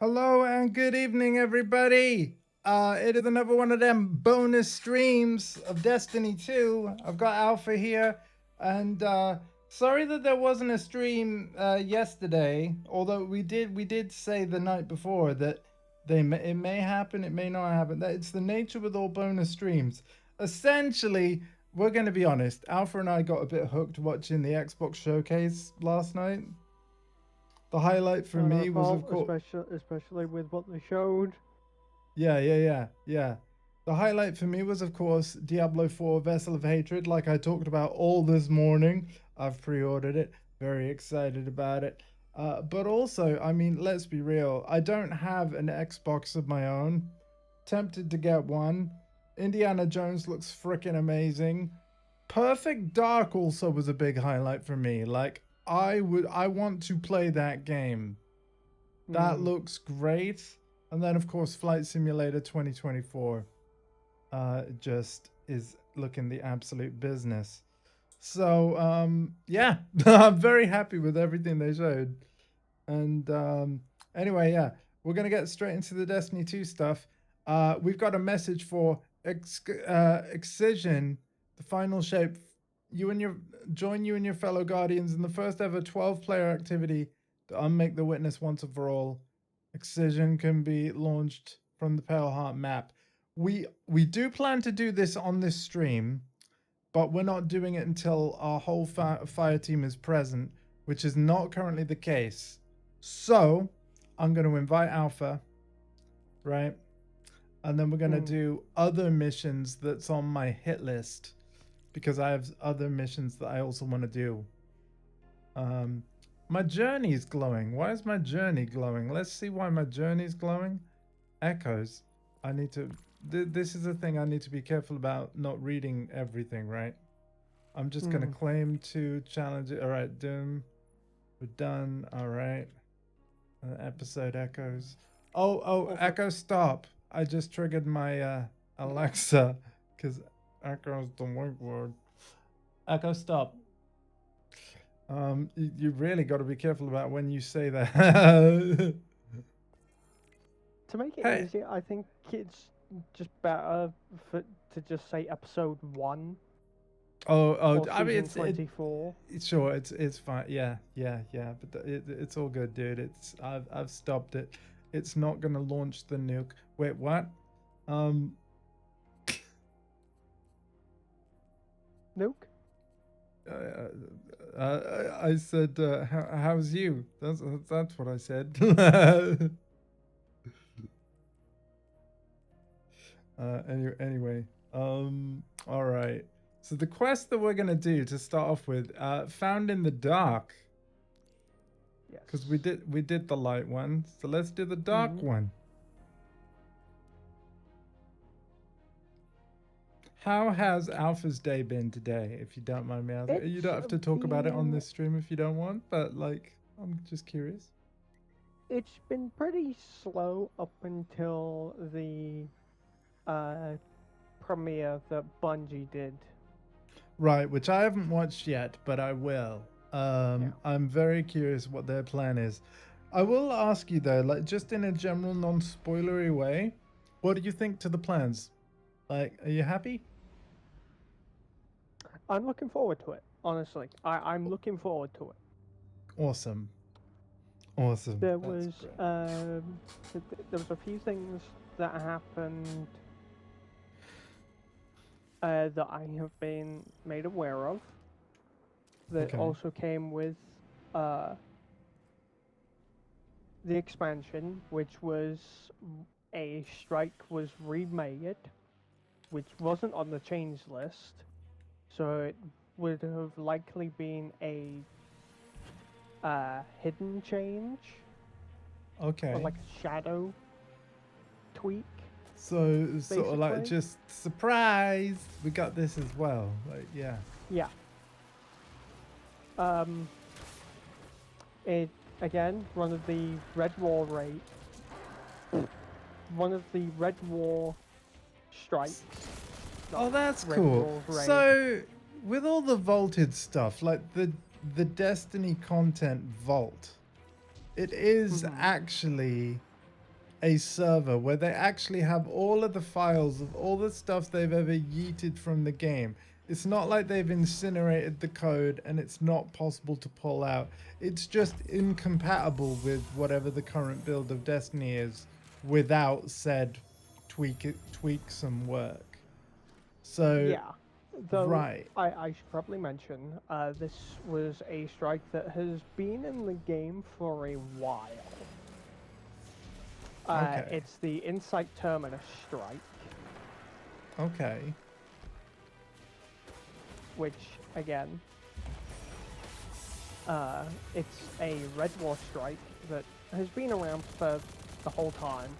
Hello and good evening, everybody. It is another one of them bonus streams of Destiny 2. I've got Alpha here, and sorry that there wasn't a stream yesterday. Although we did say the night before that it may happen, it may not happen. That it's the nature with all bonus streams. Essentially, we're going to be honest. Alpha and I got a bit hooked watching the Xbox showcase last night. The highlight for Not our me was, of fault, course. especially with what they showed. Yeah. The highlight for me was, of course, Diablo 4 Vessel of Hatred, like I talked about all this morning. I've pre ordered it, very excited about it. But also, I mean, let's be real, I don't have an Xbox of my own. Tempted to get one. Indiana Jones looks freaking amazing. Perfect Dark also was a big highlight for me. Like, I want to play that game. That looks great. And then, of course, Flight Simulator 2024 just is looking the absolute business. So, yeah, I'm very happy with everything they showed. And anyway, yeah, we're going to get straight into the Destiny 2 stuff. We've got a message for Excision, the final shape. Join you and your fellow Guardians in the first ever 12-player activity to unmake the witness once and for all. Excision can be launched from the Pale Heart map. We do plan to do this on this stream, but we're not doing it until our whole fire team is present, which is not currently the case. So I'm going to invite Alpha, right? And then we're going to do other missions that's on my hit list, because I have other missions that I also want to do. My journey is glowing. Why is my journey glowing? Let's see why my journey is glowing. Echoes. I need to... this is a thing I need to be careful about, not reading everything, right? I'm just going to claim to challenge it. All right, Doom. We're done. All right. Episode echoes. Oh, Echo, stop. I just triggered my Alexa, because Echo's the wink word. Echo, stop. You really got to be careful about when you say that. To make it Hey. easy, I think it's just better to just say episode 1. I mean, it's 24. Sure, it's fine. Yeah. But it's all good, dude. I've stopped it. It's not gonna launch the nuke. Wait, what? Nuke? I said, how's you? That's what I said. Anyway, all right. So the quest that we're gonna do to start off with, found in the dark. Yes. Because we did the light one, so let's do the dark one. How has Alpha's day been today, if you don't mind me asking? You don't have to talk about it on this stream if you don't want, but like, I'm just curious. It's been pretty slow up until the premiere that Bungie did. Right, which I haven't watched yet, but I will. I'm very curious what their plan is. I will ask you though, like, just in a general non-spoilery way, what do you think to the plans? Like, are you happy? I'm looking forward to it, honestly. I'm looking forward to it. Awesome. There was there was a few things that happened that I have been made aware of that also came with the expansion, which was a strike was remade, which wasn't on the change list, so it would have likely been a hidden change. Okay. Or like a shadow tweak. So sort of like just surprise, we got this as well. Like yeah. Yeah. It again one of the Red War strikes. Oh, that's cool. So with all the vaulted stuff, like the Destiny content vault, it is actually a server where they actually have all of the files of all the stuff they've ever yeeted from the game. It's not like they've incinerated the code and it's not possible to pull out. It's just incompatible with whatever the current build of Destiny is without said tweaks and work. So, Yeah. Though right. I should probably mention, this was a strike that has been in the game for a while. Okay. It's the Insight Terminus strike, Okay. which again, it's a Red War strike that has been around for the whole time.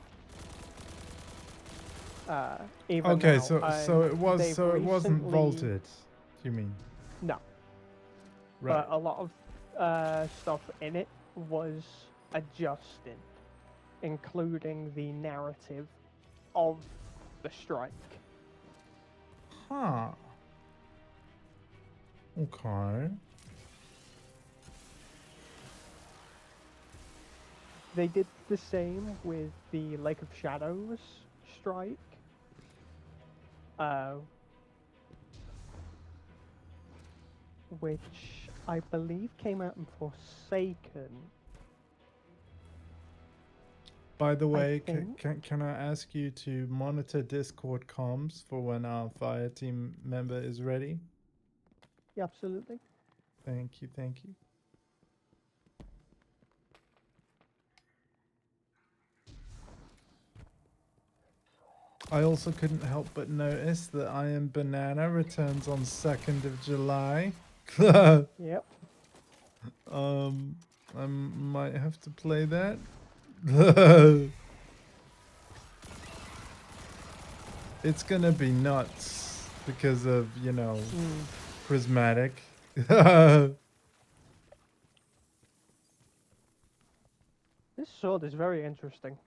Even Okay, now, so it wasn't recently- vaulted. You mean? No, Right. but a lot of stuff in it was adjusted, including the narrative of the strike. Huh. Okay. They did the same with the Lake of Shadows strike. Which I believe came out in Forsaken. By the I way, think. can I ask you to monitor Discord comms for when our fire team member is ready? Yeah, absolutely. Thank you, thank you. I also couldn't help but notice that I Am Banana returns on 2nd of July. Yep. I might have to play that. It's gonna be nuts because of, you know, Prismatic. This sword is very interesting.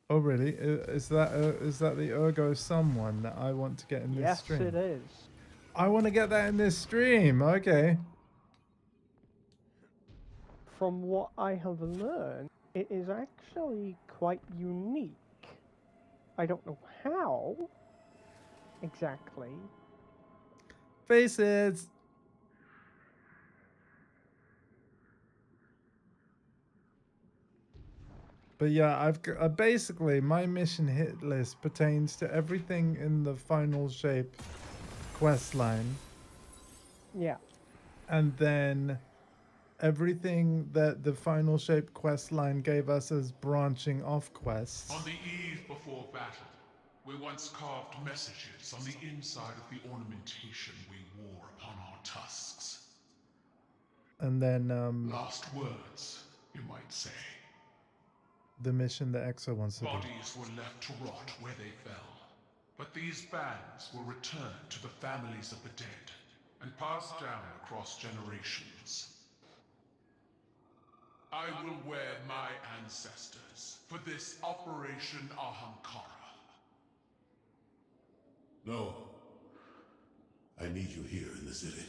Oh really? Is that the Ergo someone that I want to get in this stream? Yes, it is. I want to get that in this stream. Okay. From what I have learned, it is actually quite unique. I don't know how exactly. Faces. But yeah, I've basically my mission hit list pertains to everything in the Final Shape quest line. Yeah. And then everything that the Final Shape quest line gave us as branching off quests. On the eve before battle, we once carved messages on the inside of the ornamentation we wore upon our tusks. And then Last words, you might say. The mission that Exo wants to do. Bodies were left to rot where they fell. But these bands will return to the families of the dead and passed down across generations. I will wear my ancestors for this Operation Ahamkara. No. I need you here in the city.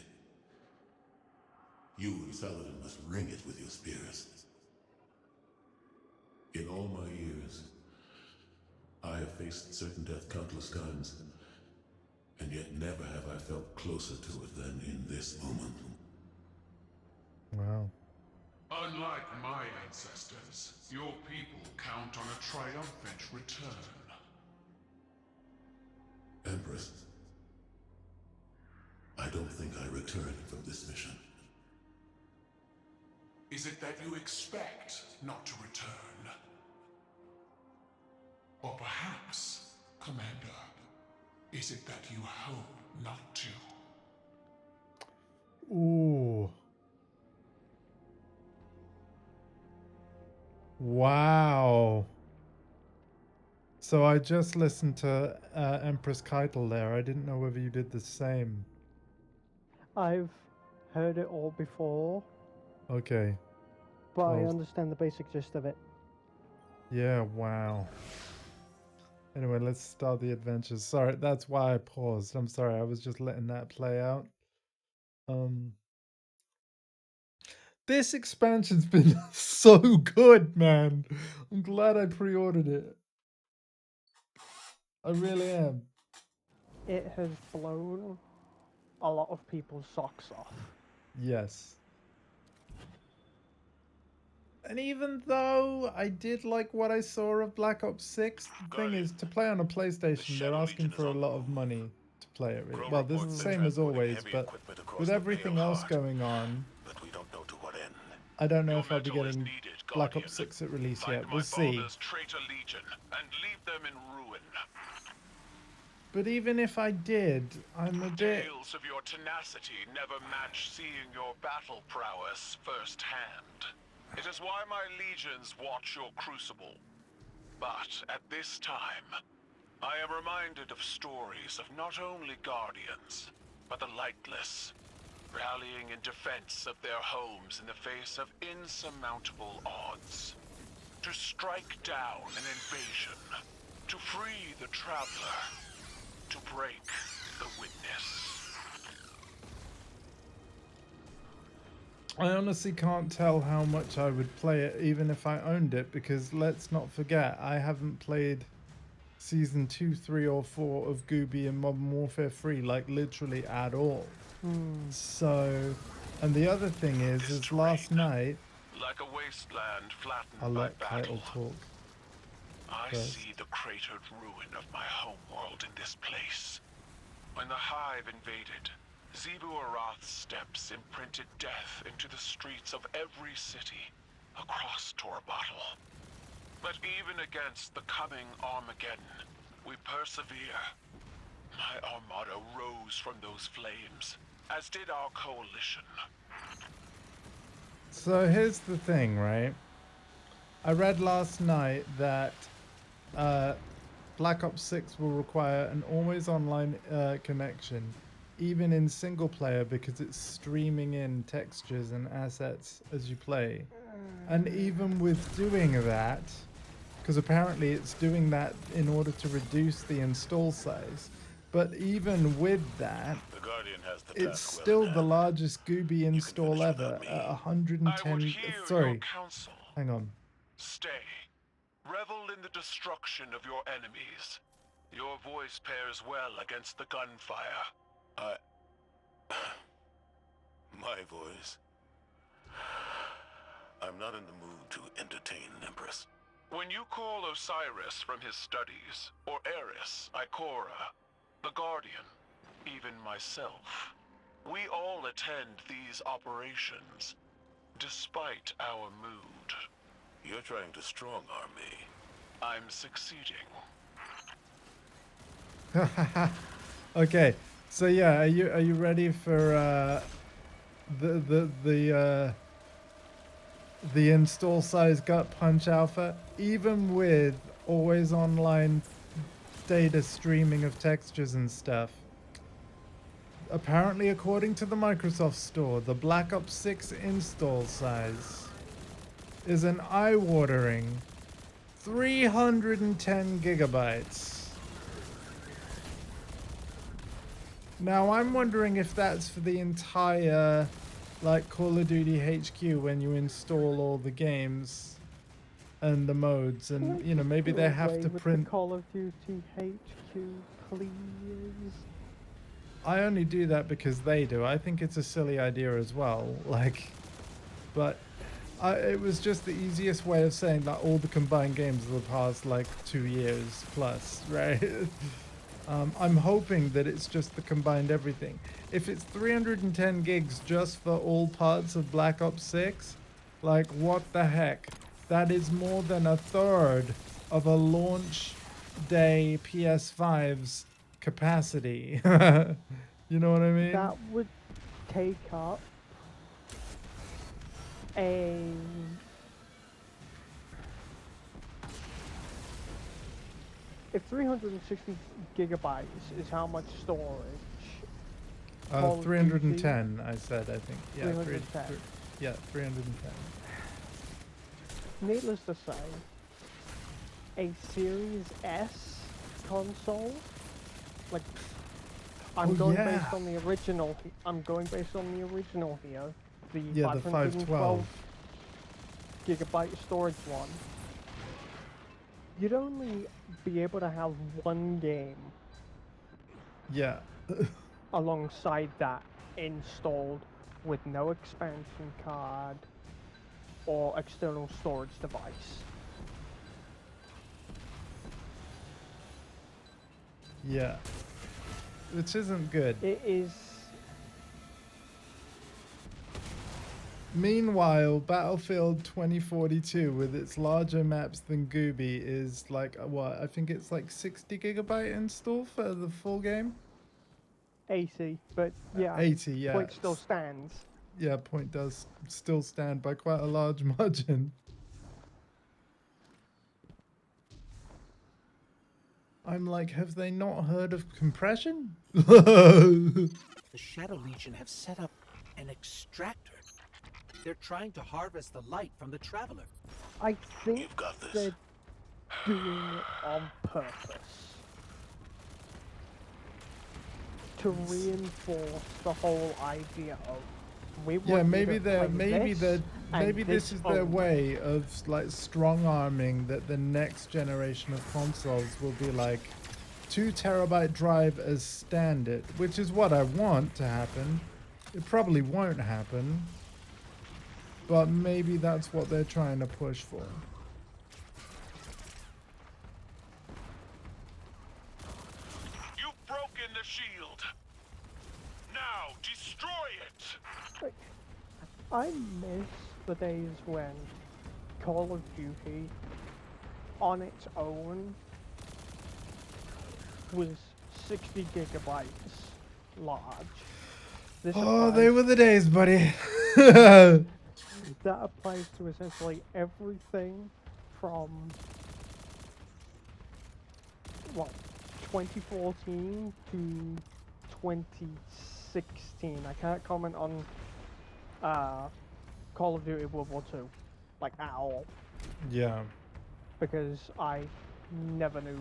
You and Saladin must ring it with your spears. In all my years, I have faced certain death countless times, and yet never have I felt closer to it than in this moment. Wow. Unlike my ancestors, your people count on a triumphant return. Empress, I don't think I return from this mission. Is it that you expect not to return? Or perhaps, Commander, is it that you hope not to? Ooh. Wow. So I just listened to Empress Keitel there. I didn't know whether you did the same. I've heard it all before. Okay. But I Well, understand the basic gist of it. yeah, wow. Anyway, let's start the adventures. Sorry, that's why I paused. I'm sorry, I was just letting that play out. This expansion's been so good, man. I'm glad I pre-ordered it. I really am. It has blown a lot of people's socks off. Yes. And even though I did like what I saw of Black Ops 6, the thing is, to play on a PlayStation, they're asking for a lot of money to play it. Really. Well, the same as always, but with everything else going on, but we don't know to what end. I don't know Your if I'll be metal is getting needed, Black Guardian. Ops 6 at release Find yet. my We'll see. father's traitor legion and leave them in ruin. But even if I did, I'm a bit... Tales of your tenacity never match seeing your battle prowess firsthand. It is why my legions watch your crucible. But at this time, I am reminded of stories of not only guardians, but the lightless, rallying in defense of their homes in the face of insurmountable odds. To strike down an invasion, to free the traveler, to break the witness. I honestly can't tell how much I would play it even if I owned it, because let's not forget, I haven't played Season 2, 3 or 4 of Gooby and Modern Warfare 3, like literally at all. So, and the other thing is last night... Like a wasteland flattened I'll by let battle. Keitel talk. I first. see the cratered ruin of my homeworld in this place. When the Hive invaded, Zebu Arath's steps imprinted death into the streets of every city across Torbottle. But even against the coming Armageddon, we persevere. My armada rose from those flames, as did our coalition. So here's the thing, right? I read last night that Black Ops 6 will require an always online connection, even in single player, because it's streaming in textures and assets as you play. And even with doing that, because apparently it's doing that in order to reduce the install size, but even with that, The Guardian has the it's task well still in the hand. largest Gooby install finish ever without me. at I would 110. hear your Sorry, counsel. hang on. Stay. Revel in the destruction of your enemies. Your voice pairs well against the gunfire. My voice. I'm not in the mood to entertain an empress. When you call Osiris from his studies, or Eris, Ikora, the Guardian, even myself, we all attend these operations, despite our mood. You're trying to strong-arm me. I'm succeeding. Okay, so yeah, are you ready for the install size gut punch alpha? Even with always online data streaming of textures and stuff. Apparently, according to the Microsoft Store, the Black Ops 6 install size is an eye-watering 310 gigabytes. Now, I'm wondering if that's for the entire, like, Call of Duty HQ when you install all the games and the modes, and, you know, maybe they have to print... Call of Duty HQ, please. I only do that because they do. I think it's a silly idea as well, like, but it was just the easiest way of saying that all the combined games of the past, like, 2 years plus, right? I'm hoping that it's just the combined everything. If it's 310 gigs just for all parts of Black Ops 6, like, what the heck? That is more than a third of a launch day PS5's capacity. You know what I mean? That would take up a... If 360 gigabytes is how much storage... Call of 310, I said, I think. Yeah, 310. Yeah, 310. Needless to say, a Series S console, like, I'm Oh, going yeah. based on the original. I'm going based on the original here, the Yeah, the 512 512. gigabyte storage one. you'd only be able to have one game Yeah. alongside that installed with no expansion card or external storage device. Yeah. Which isn't good. It is. Meanwhile, Battlefield 2042, with its larger maps than Gooby, is like, what? I think it's like 60 gigabyte install for the full game? 80, but yeah, 80, yeah. point still stands. Yeah, point does still stand by quite a large margin. I'm like, have they not heard of compression? The Shadow Legion have set up an extractor. They're trying to harvest the light from the Traveler. I think You've got this. they're doing it on purpose to reinforce the whole idea of we want Yeah, you maybe to they're play maybe this they're and maybe this is their only. way of like strong arming that the next generation of consoles will be like 2 terabyte drive as standard, which is what I want to happen. It probably won't happen, but maybe that's what they're trying to push for. You've broken the shield. Now destroy it. I miss the days when Call of Duty on its own was 60 gigabytes large. This Oh, they applies- were the days, buddy. That applies to essentially everything from, well, 2014 to 2016. I can't comment on Call of Duty World War II, like, at all, Yeah. because I never knew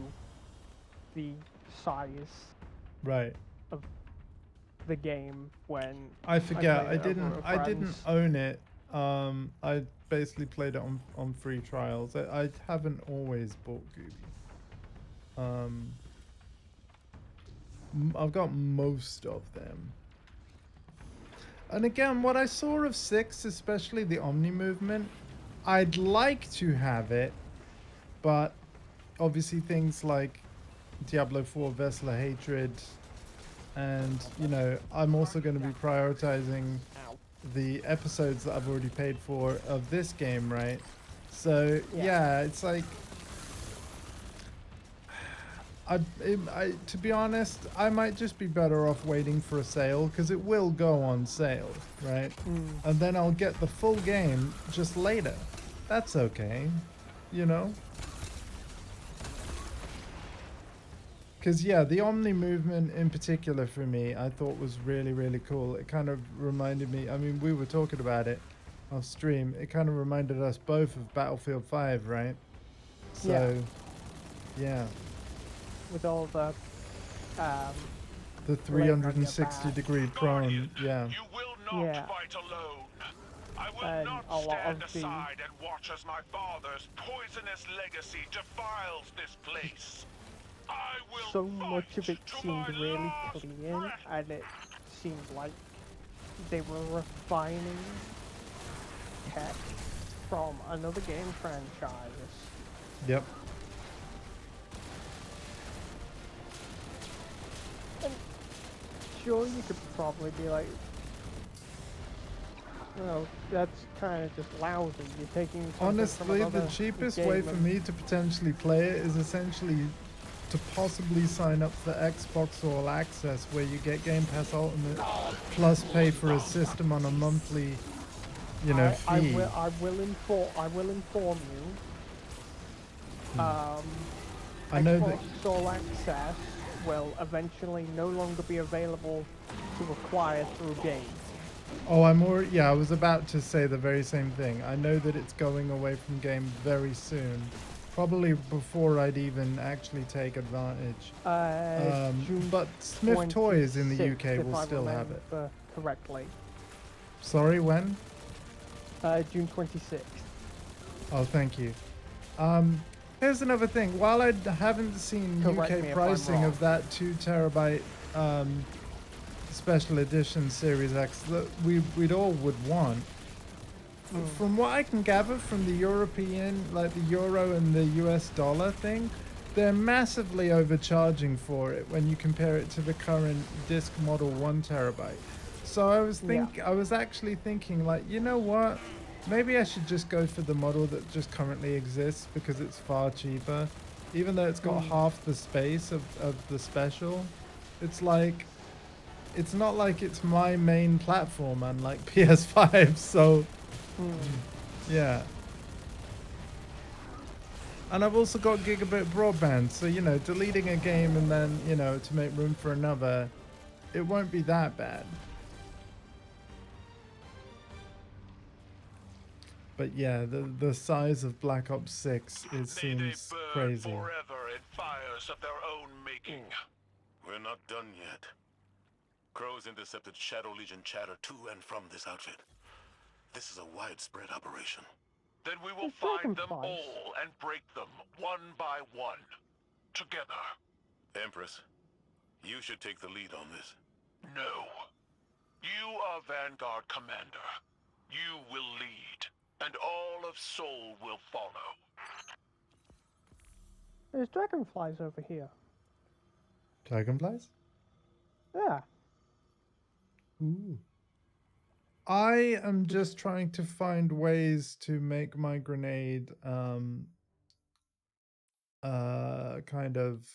the size Right. of the game when I forget. played I it over didn't. with I didn't friends. own it. I basically played it on free trials. I haven't always bought Gooby. I've got most of them. And again, what I saw of 6, especially the Omni movement, I'd like to have it, but obviously things like Diablo 4 Vessel of Hatred, and you know, I'm also going to be prioritizing Ow. the episodes that I've already paid for of this game, right? So Yeah. yeah, it's like to be honest, I might just be better off waiting for a sale, because it will go on sale, right? And then I'll get the full game just later. That's okay, you know? Because yeah, the Omni movement in particular for me, I thought was really, really cool. It kind of reminded me, I mean, we were talking about it off stream. It kind of reminded us both of Battlefield 5, right? So, yeah. With all the The Laying on your 360 back. degree prone, Guardian, yeah. you will not Yeah. fight alone. I will And not a lot stand of the- aside and watch as my father's poisonous legacy defiles this place. I will so much of fight it to seemed my really last clean, breath. and it seemed like they were refining tech from another game franchise. Yep. Sure, you could probably be like, no, that's kind of just lousy. You're taking something from Honestly, the another cheapest game way for and- me to potentially play it is essentially to possibly sign up for Xbox All Access, where you get Game Pass Ultimate plus pay for a system on a monthly, you know, I fee. will inform you. I know that. Xbox All Access will eventually no longer be available to acquire through game. Oh, I'm already. Yeah, I was about to say the very same thing. I know that it's going away from game very soon, probably before I'd even actually take advantage. June But Smith Toys in the 26th, UK if will I still have it. remember correctly. Sorry, when? June 26th. Oh, thank you. Here's another thing. While I haven't seen Correct me UK if I'm pricing wrong. of that 2 terabyte special edition Series X that we'd all would want, from what I can gather from the European, like the euro and the US dollar thing, they're massively overcharging for it when you compare it to the current disc model 1 terabyte. So I was actually thinking, like, you know what? Maybe I should just go for the model that just currently exists because it's far cheaper. Even though it's got half the space of the special. It's like, it's not like it's my main platform, unlike PS5, so yeah. And I've also got gigabit broadband, so, you know, deleting a game and then, you know, to make room for another, it won't be that bad. But yeah, the size of Black Ops 6, it May they seems burn crazy. forever in fires of their own making. We're not done yet. Crows intercepted Shadow Legion chatter to and from this outfit. This is a widespread operation. Then we will It's find them dragonflies. all and break them one by one. Together. Empress, you should take the lead on this. No. You are Vanguard Commander. You will lead, and all of Seoul will follow. There's dragonflies over here. Dragonflies? Yeah. Ooh. I am just trying to find ways to make my grenade kind of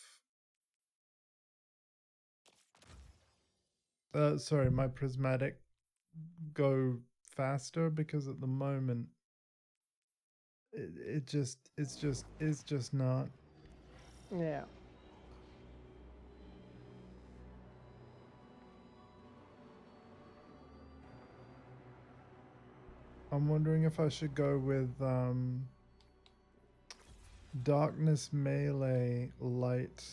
sorry, my prismatic go faster, because at the moment it's just not. Yeah. I'm wondering if I should go with darkness melee light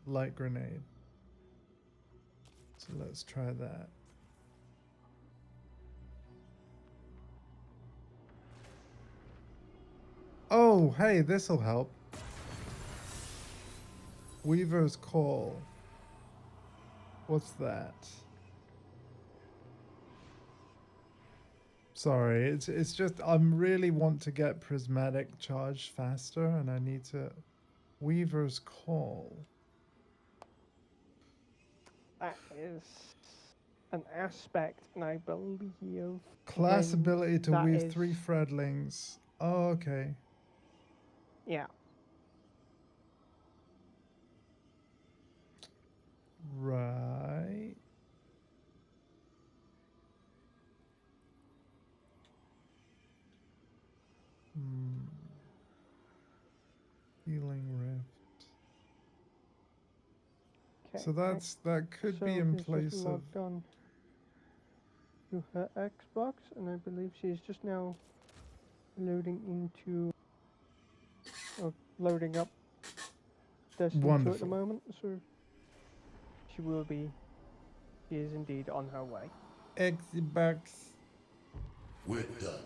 light grenade. So let's try that. Oh, hey, this'll help. Weaver's Call. What's that? Sorry, it's just I'm really want to get prismatic charge faster, and I need to. Weaver's Call. That is an aspect, and I believe Class when ability to that weave is- 3 threadlings. Oh, okay. Yeah. Right. Healing Rift. Okay. So that could be in place just of. logged on to her Xbox, and I believe she's just now loading into or loading up Destiny 2 at the Wonderful. moment. So she will be. She is indeed on her way. Xbox. We're done.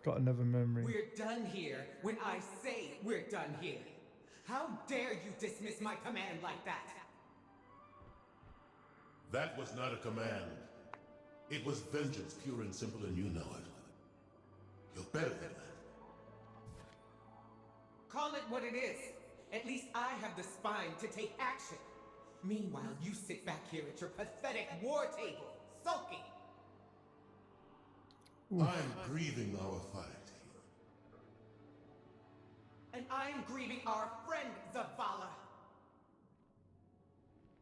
Got another memory. We're done here when I say we're done here. How dare you dismiss my command like that? That was not a command. It was vengeance, pure and simple, and you know it. You're better than that. Call it what it is. At least I have the spine to take action. Meanwhile, you sit back here at your pathetic war table, sulking. I'm grieving our fight here. And I'm grieving our friend, Zavala.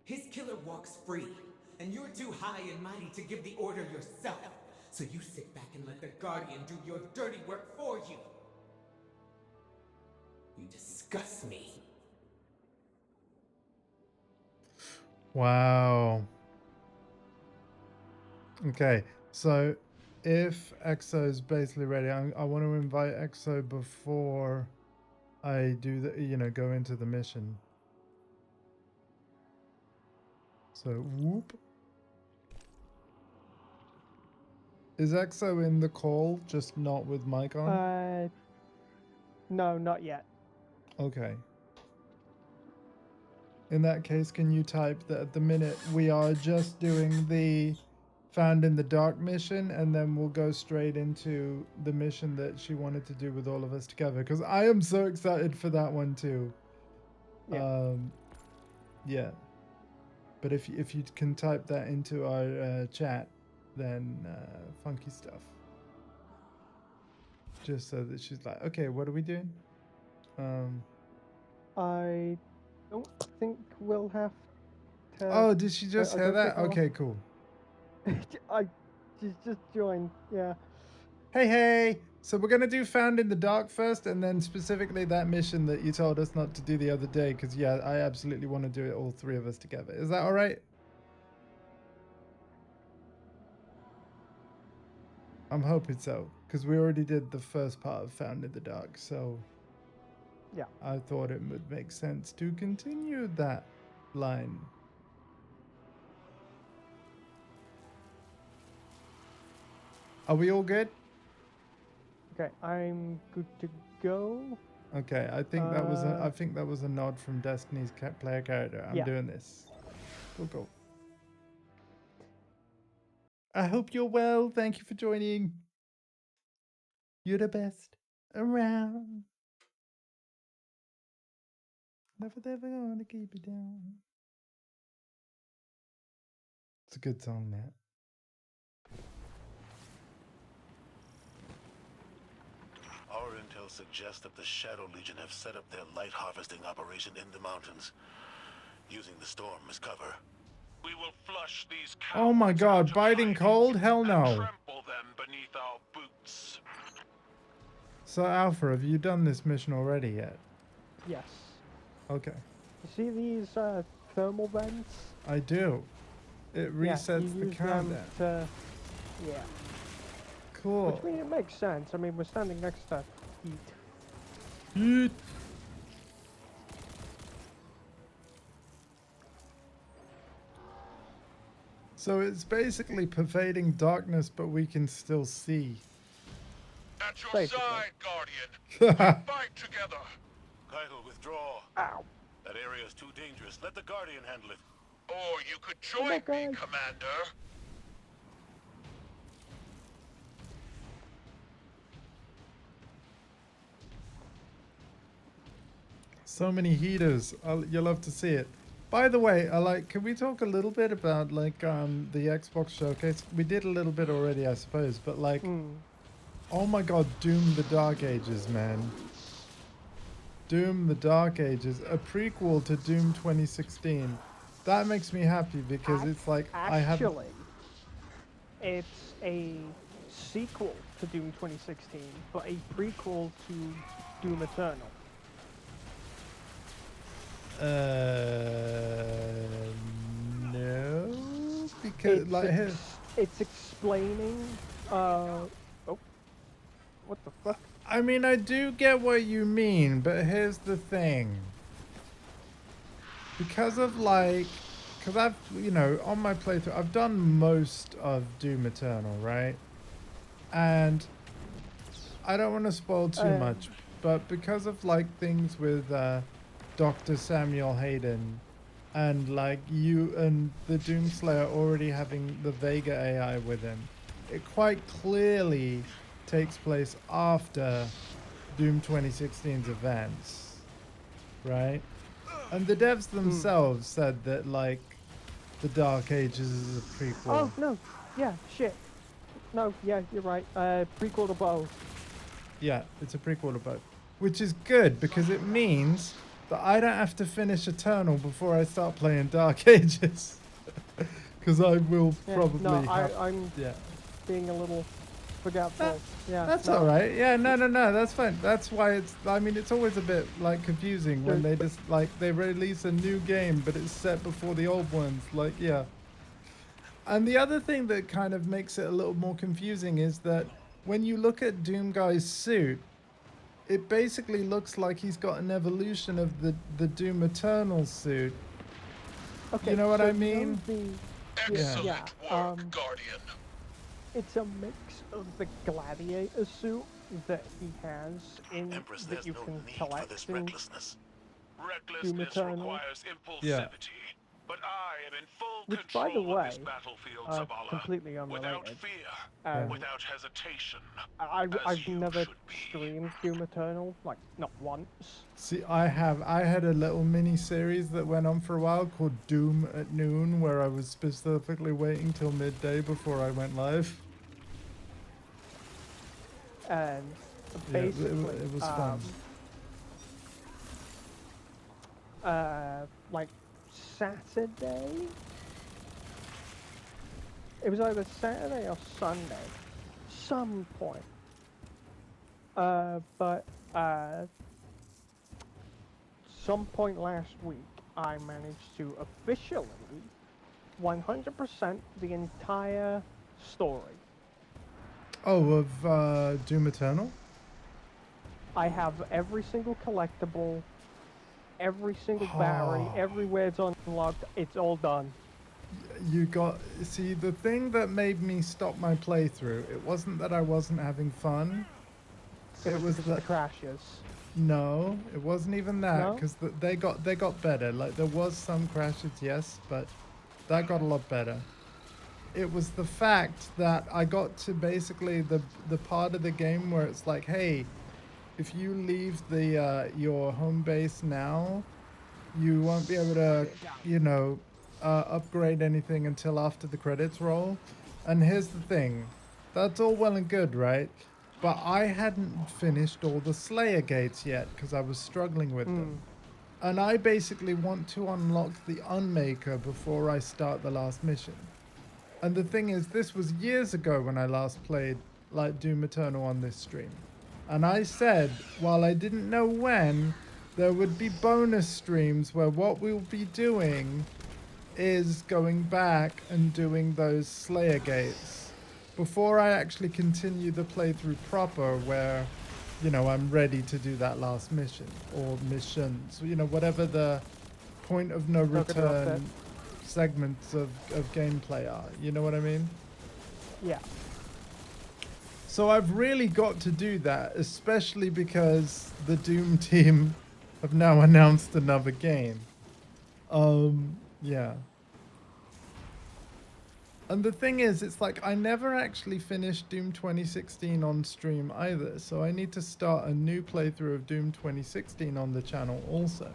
His killer walks free, and you're too high and mighty to give the order yourself. So you sit back and let the Guardian do your dirty work for you. You disgust me. Wow. Okay, so if EXO is basically ready, I want to invite EXO before I do the, you know, go into the mission. So whoop. Is EXO in the call, just not with mic on? No, not yet. Okay. In that case, can you type that at the minute we are just doing the Found in the Dark mission, and then we'll go straight into the mission that she wanted to do with all of us together, because I am so excited for that one too. Yeah. Yeah. But if you can type that into our chat, then funky stuff. Just so that she's like, okay, what are we doing? I don't think we'll have to. Oh, did she just I say don't that? think I'll- Okay, cool. She's just joined. Yeah. Hey. So we're gonna do Found in the Dark first, and then specifically that mission that you told us not to do the other day, because yeah, I absolutely want to do it all three of us together. Is that all right? I'm hoping so, because we already did the first part of Found in the Dark, so Yeah. I thought it would make sense to continue that line. Are we all good? Okay, I'm good to go. Okay, I think that was a nod from Destiny's player character. I'm Yeah. doing this. Go. I hope you're well. Thank you for joining. You're the best around. Never gonna keep you down. It's a good song, Matt. Our intel suggests that the Shadow Legion have set up their light harvesting operation in the mountains, using the storm as cover. We will flush these Oh my cowards god, out of biting hiding cold? Hell and no. trample them beneath our boots. So Alpha, have you done this mission already yet? Yes. Okay. You see these thermal vents? I do. It resets yeah, you the use countdown. them to, yeah. Cool. Which, I mean, it makes sense. I mean, we're standing next to heat. Yeet. So it's basically pervading darkness, but we can still see. At your Basically. side, Guardian. Fight together. Keitel, withdraw. Ow. That area is too dangerous. Let the Guardian handle it. Or you could join me, guys. Commander. So many heaters. You'll love to see it. By the way, can we talk a little bit about the Xbox showcase? We did a little bit already, I suppose, but oh my god, Doom the Dark Ages, man. Doom the Dark Ages, a prequel to Doom 2016. That makes me happy because it's like Actually, it's a sequel to Doom 2016, but a prequel to Doom Eternal. No, because It's explaining. Oh, what the fuck? I mean, I do get what you mean, but here's the thing. Because of because I've, on my playthrough, I've done most of Doom Eternal, right? And I don't want to spoil too much, but because of things with Dr. Samuel Hayden and you and the Doomslayer already having the Vega AI with him, it quite clearly takes place after Doom 2016's events, right? And the devs themselves said that the Dark Ages is a prequel. Oh no, yeah, shit. No, yeah, you're right. Prequel to both. Yeah, it's a prequel to both, which is good because it means that I don't have to finish Eternal before I start playing Dark Ages, because I will probably. No, I'm being a little forgetful. That's all right. Yeah, no, that's fine. That's why it's always a bit confusing when they just they release a new game, but it's set before the old ones. And the other thing that kind of makes it a little more confusing is that when you look at Doom Guy's suit, it basically looks like he's got an evolution of the Doom Eternal suit. Okay, you know what so I mean? Excellent Yeah, work, Guardian. It's a mix of the Gladiator suit that he has in Empress, that there's you no can need for collect this in recklessness. Recklessness Eternal. requires impulsivity. But I am in full Which, by the control of this way, battlefield, Zavala. completely Without unrelated. fear, without hesitation, I've as you never should be. streamed Doom Eternal, like not once. See, I had a little mini series that went on for a while called Doom at Noon, where I was specifically waiting till midday before I went live. And Yeah, basically, it was fun. like Saturday. It was either Saturday or Sunday, some point. But some point last week, I managed to officially 100% the entire story. Oh, of Doom Eternal? I have every single collectible, every single battery, everywhere it's unlocked. It's all done. You got, see, the thing that made me stop my playthrough, it wasn't that I wasn't having fun. It was the the crashes. No, it wasn't even that, No? because they got better. Like, there was some crashes, yes, but that got a lot better. It was the fact that I got to basically the part of the game where it's like, hey, if you leave the your home base now, you won't be able to, you know, upgrade anything until after the credits roll. And here's the thing, that's all well and good, right? But I hadn't finished all the Slayer gates yet because I was struggling with them. And I basically want to unlock the Unmaker before I start the last mission. And the thing is, this was years ago when I last played like Doom Eternal on this stream. And I said, while I didn't know when, there would be bonus streams where what we'll be doing is going back and doing those Slayer gates before I actually continue the playthrough proper, where, you know, I'm ready to do that last mission or missions, you know, whatever the point of no return segments of gameplay are. You know what I mean? Yeah. So I've really got to do that, especially because the Doom team have now announced another game. Yeah. And the thing is, it's like I never actually finished Doom 2016 on stream either, so I need to start a new playthrough of Doom 2016 on the channel also.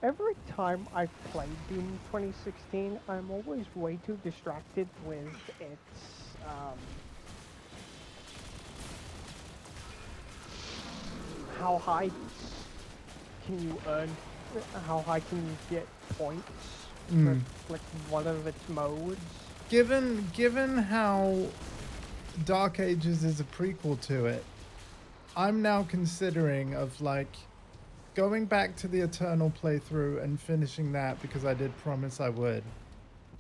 Every time I play Doom 2016, I'm always way too distracted with its how high can you earn, how high can you get points for like one of its modes. Given how Dark Ages is a prequel to it, I'm now considering of like going back to the Eternal playthrough and finishing that because I did promise I would.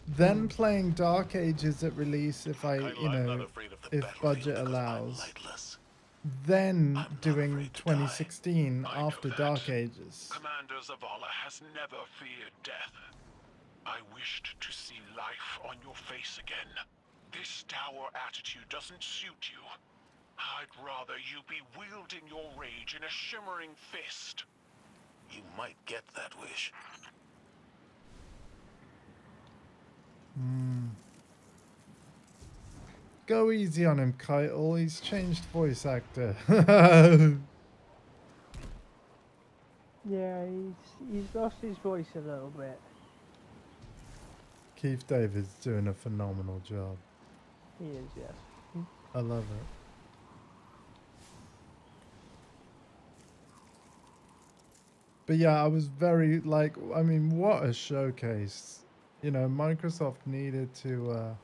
Then playing Dark Ages at release if I, you know, if budget allows. Then doing 2016 after Dark Ages. Commander Zavala has never feared death. I wished to see life on your face again. This dour attitude doesn't suit you. I'd rather you be wielding your rage in a shimmering fist. You might get that wish. Go easy on him, Keitel. He's changed voice actor. Yeah, he's lost his voice a little bit. Keith David's doing a phenomenal job. He is, yes. I love it. But yeah, I was very like, I mean, what a showcase. You know, Microsoft needed to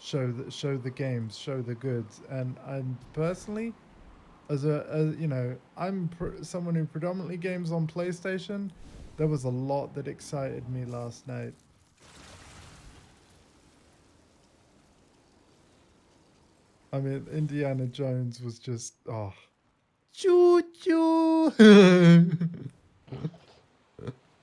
show the games, show the goods, and personally, as you know, I'm someone who predominantly games on PlayStation. There was a lot that excited me last night. I mean, Indiana Jones was just, oh, choo choo.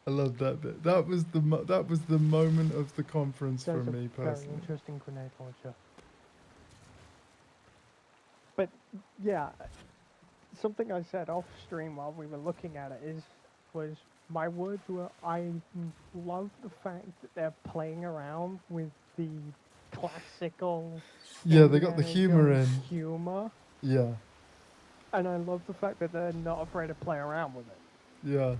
I love that bit. That was the moment of the conference for me personally. Very interesting grenade launcher. But yeah, something I said off stream while we were looking at it was my words were I love the fact that they're playing around with the classical Yeah, they got the Indiana humor Jones in. humor, Yeah, and I love the fact that they're not afraid to play around with it. yeah.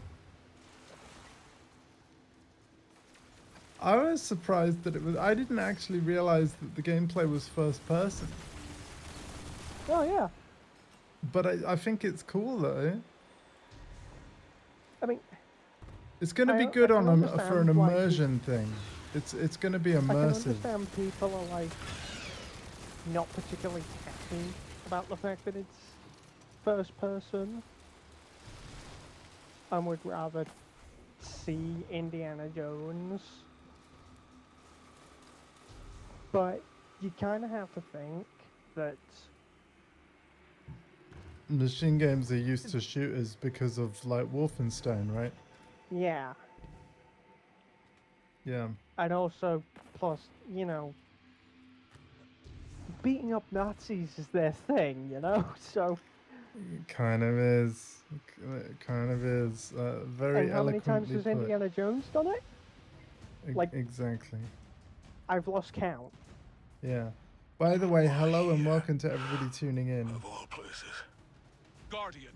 I was surprised that it was. I didn't actually realize that the gameplay was first person. Oh yeah, But I think it's cool though. I mean, It's going to be I good can on for an understand why immersion thing. It's going to be I can immersive. understand people are like not particularly happy about the fact that it's first person. I would rather see Indiana Jones, but you kind of have to think that Machine games are used to shooters because of like Wolfenstein, right? yeah, Yeah. and also plus beating up Nazis is their thing, so. It kind of is. It kind of is. Very And how many times eloquently has put. Indiana Jones done it? like- Exactly. I've lost count. Yeah. By the way, hello and welcome to everybody tuning in. Of all places. Guardian,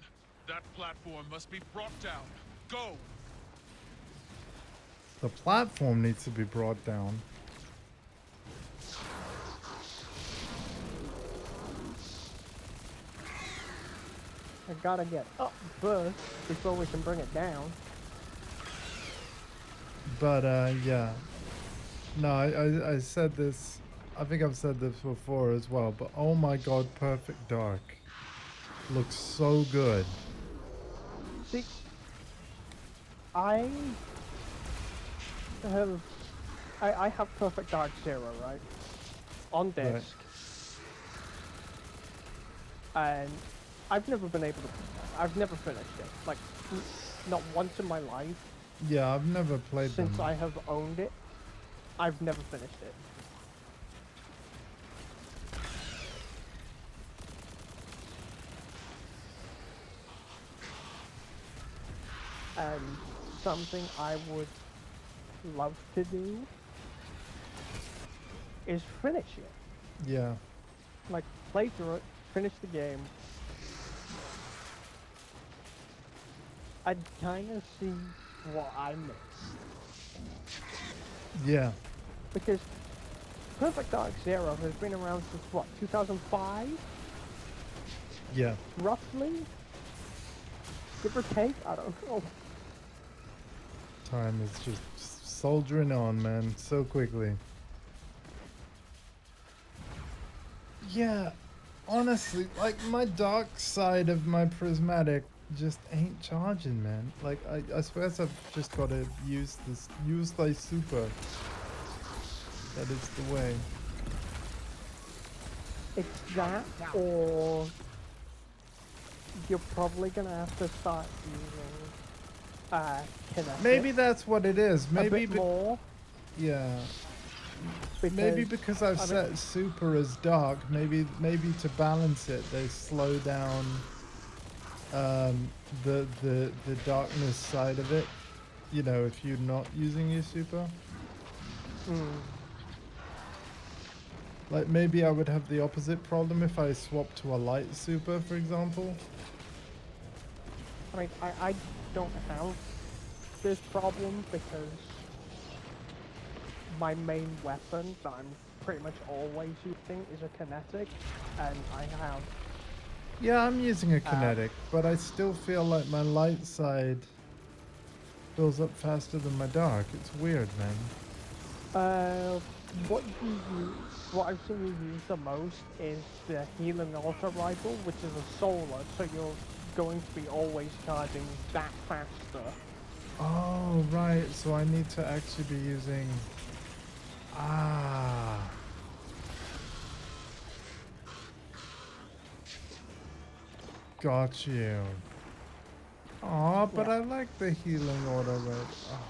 that platform must be brought down. Go! The platform needs to be brought down. I gotta get up first before we can bring it down. But yeah. No, I said this. I think I've said this before as well. But oh my God, Perfect Dark looks so good. See, I have Perfect Dark Zero, right? On Right. disc. And I've never been able to... I've never finished it. Like, not once in my life. Yeah, I've never played Since them. I have owned it, I've never finished it. And something I would love to do is finish it. Yeah. Like, play through it, finish the game. I'd kind of see what I missed. Yeah. Because Perfect Dark Zero has been around since, what, 2005? Yeah. Roughly? Give or take? I don't know. Time is just soldiering on, man, so quickly. Yeah, honestly, like my dark side of my prismatic just ain't charging, man. Like I swear I've just got to use thy super. That is the way. It's that, or you're probably gonna have to start using kinetic. Maybe that's what it is. Maybe a bit more. yeah. Because, Maybe because I've set super as dark, maybe to balance it, they slow down the darkness side of it. You know, if you're not using your super. Like maybe I would have the opposite problem if I swapped to a light super, for example. I mean, I don't have this problem because my main weapon that I'm pretty much always using is a kinetic, and I have... Yeah, I'm using a kinetic, but I still feel like my light side fills up faster than my dark. It's weird, man. What I've seen you use the most is the healing auto rifle, which is a solar, so you're going to be always charging that faster. Oh, right. So I need to actually be using... Ah. Got you. Aw, but Yeah. I like the healing auto red. Oh.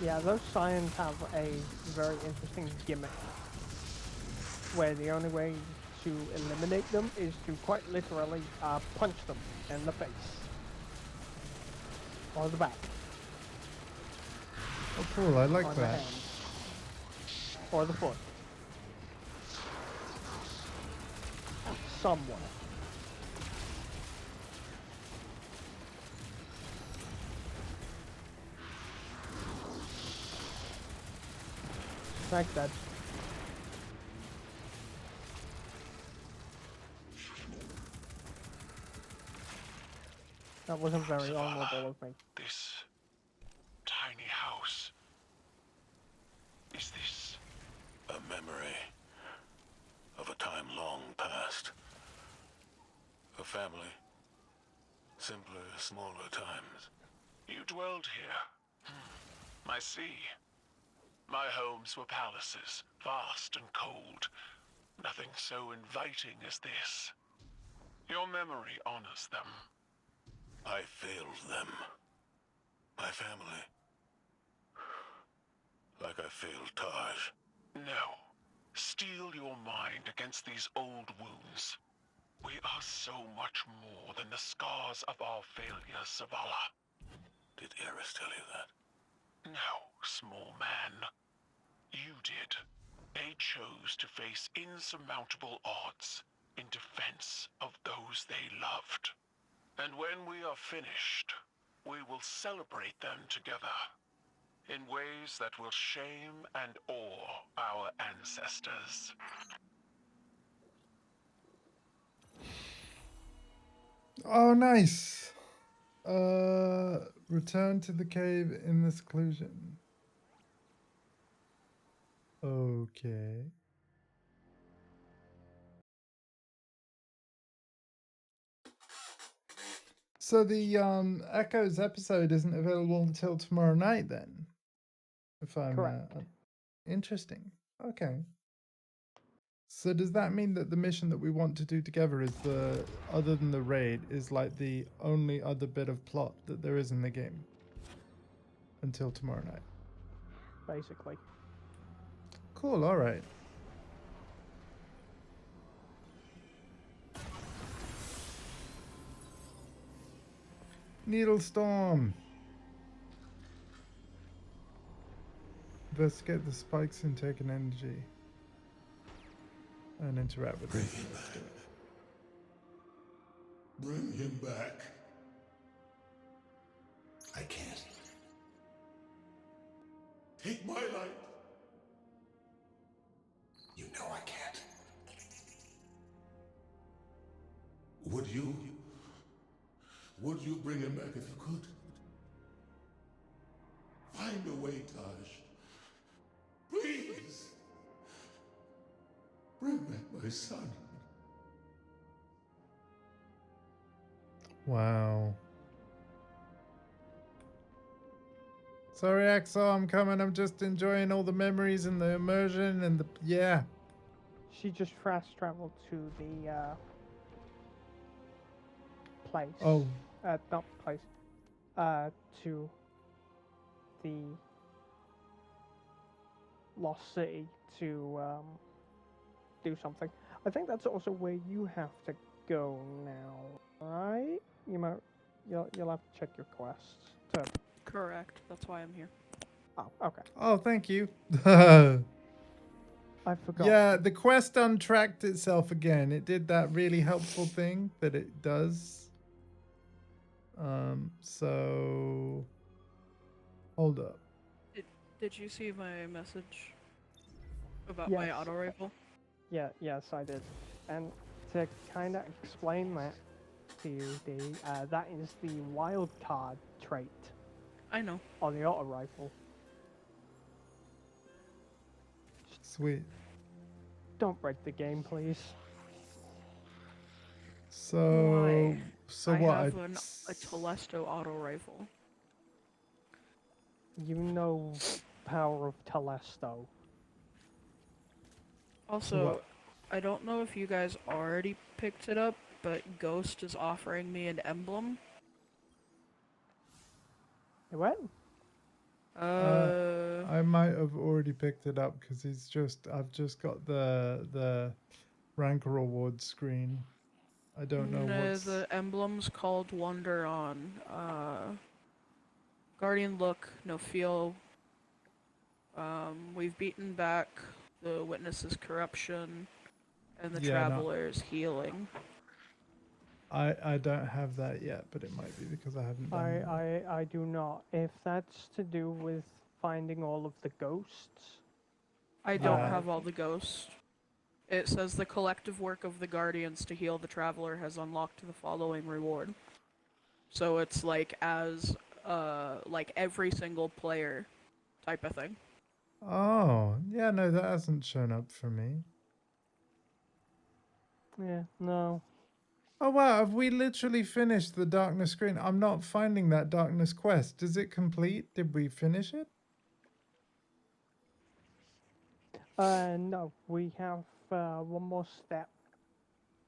Yeah, those scions have a very interesting gimmick, where the only way to eliminate them is to quite literally punch them in the face. Or the back. Oh, cool. I like Or the that. hand. Or the foot. Somewhere. Like that. That wasn't very honorable of me. This tiny house. Is this a memory of a time long past? A family? Simpler, smaller times. You dwelled here. I see. My homes were palaces, vast and cold. Nothing so inviting as this. Your memory honors them. I failed them. My family. Like I failed Taj. No. Steel your mind against these old wounds. We are so much more than the scars of our failures, Zavala. Did Eris tell you that? No, small man. You did. They chose to face insurmountable odds in defense of those they loved. And when we are finished, we will celebrate them together in ways that will shame and awe our ancestors. Oh, nice. Return to the cave in the seclusion. Okay. So the Echoes episode isn't available until tomorrow night then. If I'm Correct. interesting. Okay. So does that mean that the mission that we want to do together is the, other than the raid, is like the only other bit of plot that there is in the game until tomorrow night? Basically. Cool, all right. Needle Storm. Investigate the spikes in taken energy and interact with them. Let's do it. Bring him back. I can't. Take my light. You know I can't. Would you bring him back if you could? Find a way, Taj. Please. Bring back my son. Wow. Sorry, Axel, I'm coming. I'm just enjoying all the memories and the immersion and the, yeah. She just fast traveled to the place. Oh. Not place. To the Lost City to do something. I think that's also where you have to go now, right? You'll have to check your quests. Correct. That's why I'm here. Oh, okay. Oh, thank you. I forgot. Yeah, the quest untracked itself again. It did that really helpful thing that it does. So hold up. Did you see my message about Yes. my auto rifle? Yes, I did. And to kind of explain that to you, D, that is the wild card trait I know. on the auto rifle. Sweet. Don't break the game, please. So Why? so I what? have a Telesto auto rifle. You know power of Telesto. Also, what? I don't know if you guys already picked it up, but Ghost is offering me an emblem. What? I might have already picked it up because I've just got the Rancor Award screen. I don't know no, what's. the emblem's called Wonder on. Guardian look, no feel. We've beaten back the Witness's corruption, and the Yeah, no, Traveler's healing. I don't have that yet, but it might be because I haven't done. I do not. If that's to do with finding all of the ghosts, I don't Yeah. have all the ghosts. It says the collective work of the Guardians to heal the Traveler has unlocked the following reward. So it's like like every single player type of thing. Oh, yeah, no, that hasn't shown up for me. yeah, no. Oh wow, have we literally finished the darkness screen? I'm not finding that darkness quest. Is it complete? Did we finish it? No, we have one more step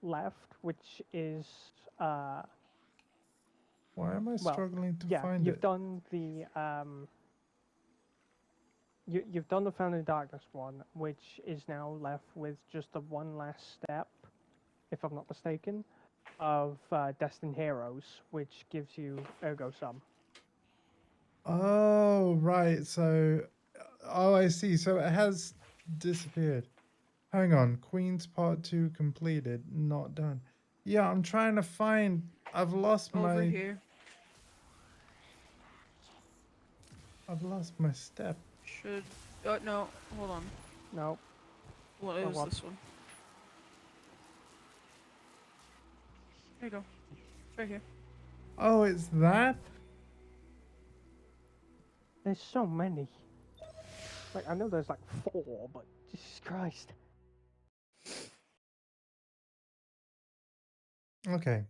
left, which is Why am I well, struggling to yeah, find you've it? done the you've done the Founding Darkness one, which is now left with just the one last step, if I'm not mistaken, of Destined Heroes, which gives you Ergo Sum. Oh, right. So, oh, I see. So it has disappeared. Hang on. Queen's Part 2 completed. Not done. Yeah, I'm trying to find. I've lost Over my. here. I've lost my step. Should... Oh, no. Hold on. No, What Oh, is what? this one? There you go. It's right here. Oh, it's that? there's so many. Like, I know there's like 4, but Jesus Christ. Okay.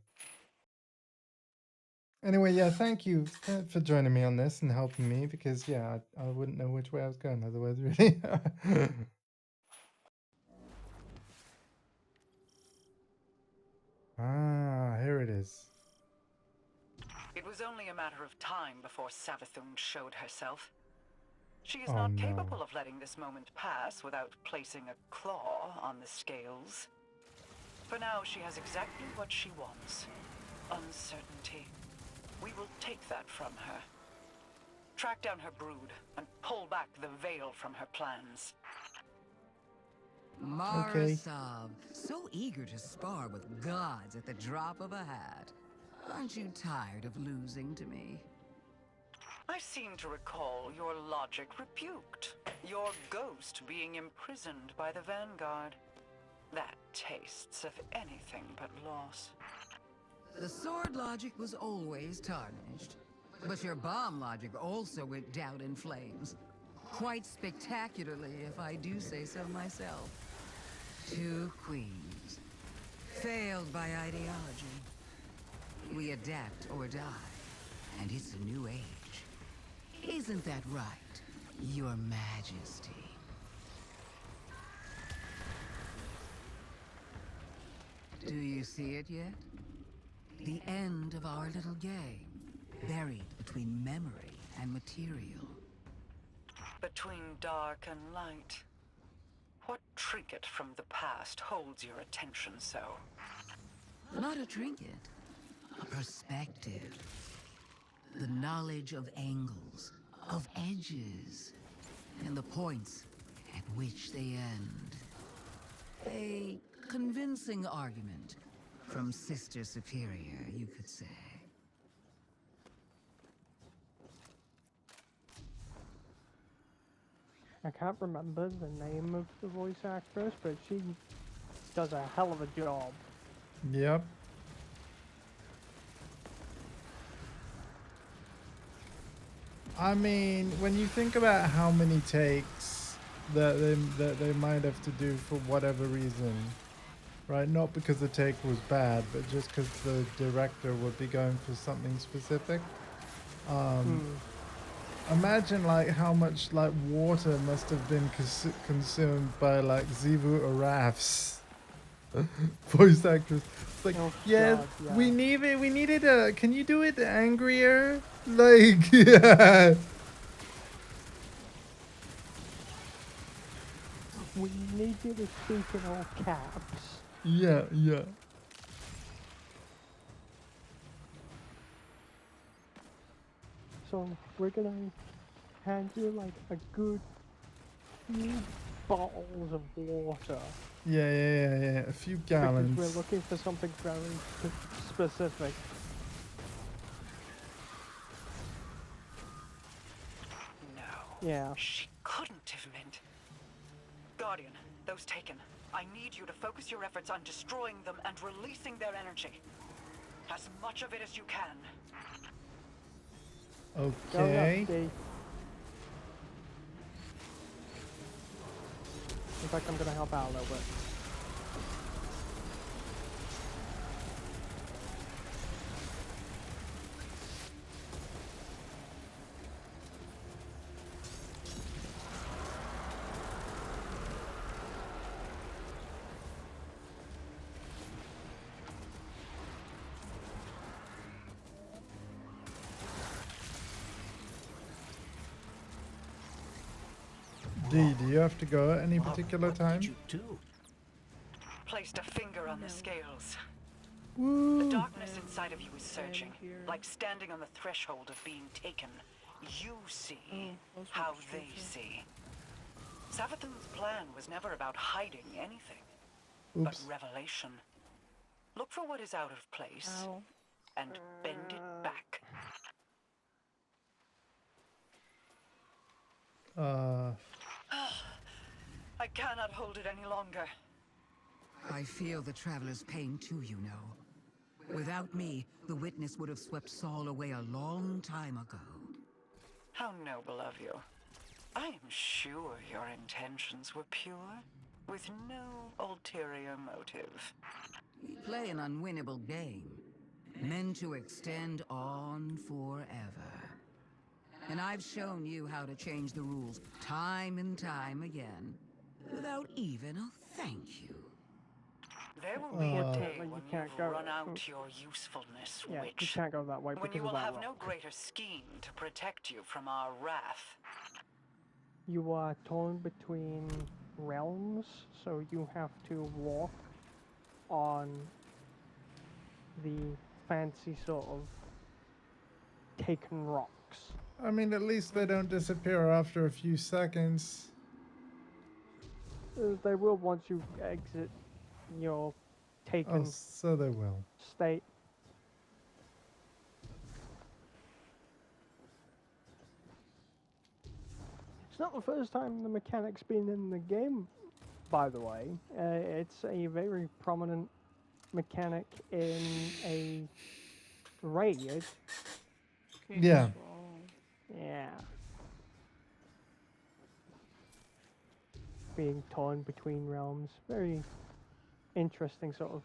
Anyway, yeah, thank you for joining me on this and helping me because, yeah, I wouldn't know which way I was going otherwise, really. Ah, here it is. It was only a matter of time before Savathun showed herself. She is Oh, not no. capable of letting this moment pass without placing a claw on the scales. For now, she has exactly what she wants. Uncertainty. We will take that from her. Track down her brood and pull back the veil from her plans. Marasov, so eager to spar with gods at the drop of a hat. Aren't you tired of losing to me? I seem to recall your logic rebuked. Your ghost being imprisoned by the Vanguard. That tastes of anything but loss. The sword logic was always tarnished. But your bomb logic also went down in flames. Quite spectacularly, if I do say so myself. 2 queens. Failed by ideology. We adapt or die. And it's a new age. Isn't that right, Your Majesty? Do you see it yet? The end of our little game. Buried between memory and material. Between dark and light. What trinket from the past holds your attention so? Not a trinket. A perspective. The knowledge of angles, of edges, and the points at which they end. A convincing argument from Sister Superior, you could say. I can't remember the name of the voice actress, but she does a hell of a job. Yep. I mean, when you think about how many takes that they might have to do for whatever reason, right? Not because the take was bad, but just because the director would be going for something specific. Imagine like how much like water must have been consumed by like Zivu Araf's voice actress. It's like, Oh, yeah, God, yeah. we needed a. Can you do it angrier? Like, yeah. We need you to speak in all caps. Yeah, yeah. So we're gonna hand you like a good few bottles of water. Yeah. A few gallons. Because we're looking for something very specific. No. Yeah. She couldn't have meant. Guardian, those taken. I need you to focus your efforts on destroying them and releasing their energy. As much of it as you can. Okay. In fact, I'm gonna help out a little bit. D, do you have to go at any Mom, particular what time? did you do? Placed a finger on the scales. Woo! The darkness inside of you is surging, like standing on the threshold of being taken. You see how they see. Savathun's plan was never about hiding anything, but revelation. Look for what is out of place and bend it back. I cannot hold it any longer. I feel the Traveler's pain too, you know. Without me, the witness would have swept Saul away a long time ago. How noble of you. I am sure your intentions were pure, with no ulterior motive. We play an unwinnable game, meant to extend on forever. And I've shown you how to change the rules time and time again, without even a thank you. There will be a day You when can't you've go- run out your usefulness, Yeah, you witch. can't go that way When because you will of that have rock. no greater scheme to protect you from our wrath. You are torn between realms, so you have to walk on the fancy sort of taken rocks. I mean, at least they don't disappear after a few seconds. They will once you exit your taken Oh, so they will. state. It's not the first time the mechanic's been in the game, by the way. It's a very prominent mechanic in a raid. Yeah. Yeah. Being torn between realms. Very interesting sort of.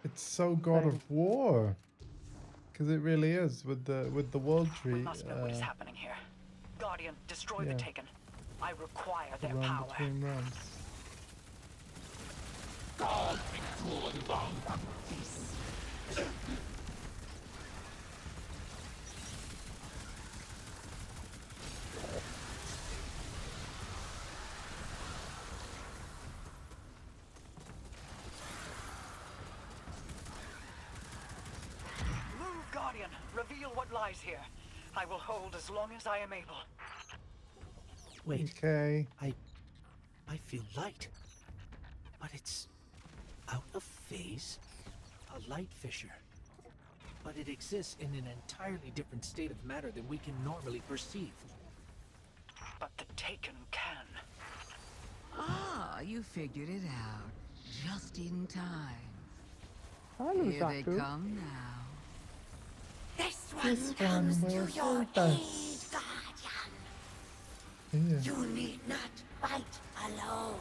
It's so God Thing. of War. Because it really is with the world tree. We must know what is happening here. Guardian, destroy yeah. the taken. I require their Run power. between realms. Move, Guardian. Reveal what lies here. I will hold as long as I am able. Wait, Okay. I feel light. But it's out of phase? A light fissure. But it exists in an entirely different state of matter than we can normally perceive. But the taken can. Ah, you figured it out. Just in time. I lose Here that they too. come now. This This one comes one will to your help us. aid, Guardian. Yeah. You need not fight alone.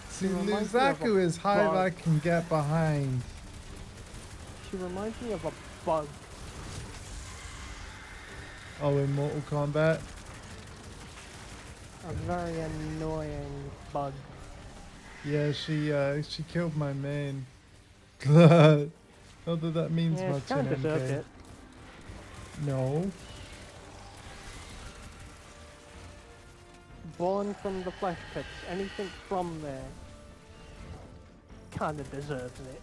See, reminds me of a Luzaku is hype bug. I can get behind. She reminds me of a bug. Oh, in Mortal Kombat? A very annoying bug. Yeah, she killed my main. Not that that means Yeah, much she kind in of deserved MK. it. No. born from the flesh pits, anything from there kind of deserves it.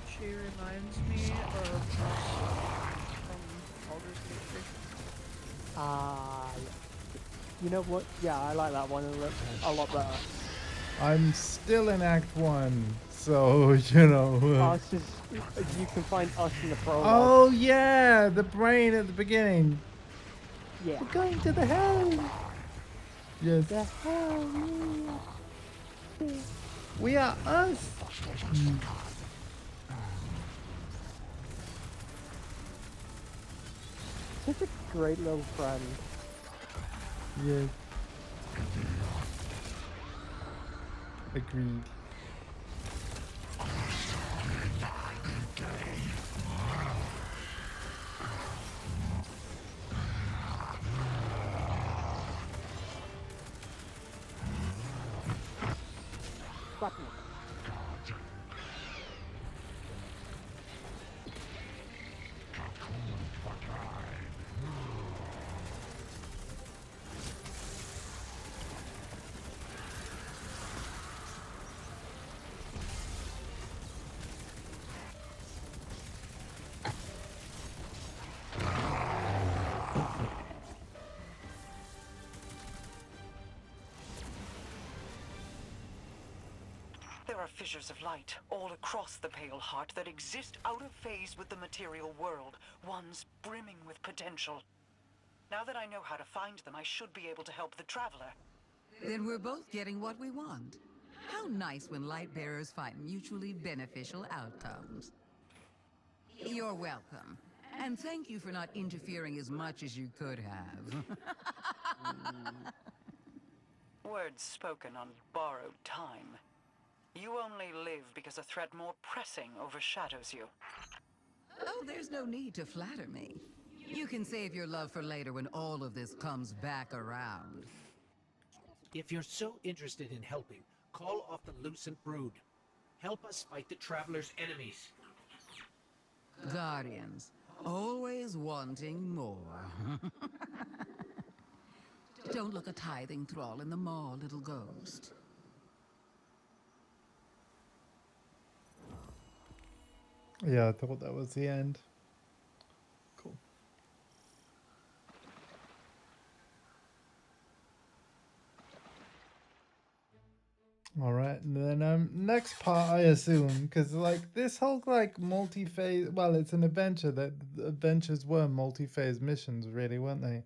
She reminds me of from Baldur's Gate 3. Ah, you know what? Yeah, I like that one a lot better. I'm still in Act 1, so, you know. Us is, you can find us in the prologue. Oh, yeah, the brain at the beginning. Yeah. We're going to the hell. Yes. The hell, yeah. We are us. Such a great little friend. Yes. Agreed. Button. There are fissures of light all across the Pale Heart that exist out of phase with the material world, ones brimming with potential. Now that I know how to find them, I should be able to help the Traveler. Then we're both getting what we want. How nice when light bearers find mutually beneficial outcomes. You're welcome. And thank you for not interfering as much as you could have. Words spoken on borrowed time. You only live because a threat more pressing overshadows you. Oh, there's no need to flatter me. You can save your love for later when all of this comes back around. If you're so interested in helping, call off the Lucent Brood. Help us fight the Traveler's enemies. Guardians, always wanting more. Don't look a tithing thrall in the maw, little ghost. Yeah, I thought that was the end. Cool. All right, and then next part I assume, because like this whole like multi-phase, well, it's an adventure. That the adventures were multi-phase missions, really, weren't they?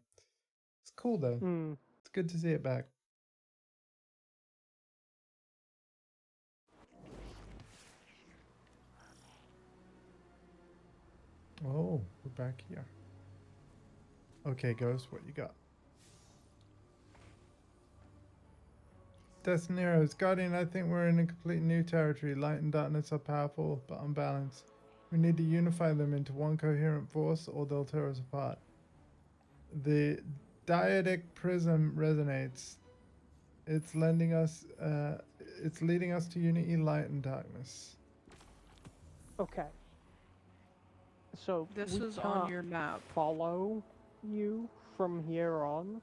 It's cool though. Hmm. It's good to see it back. Oh, we're back here. Okay, Ghost, what you got? Destiny Heroes. Guardian, I think we're in a completely new territory. Light and darkness are powerful, but unbalanced. We need to unify them into one coherent force, or they'll tear us apart. The dyadic prism resonates. It's lending us, it's leading us to unity, light, and darkness. Okay. So This we is on can't your map. follow you from here on.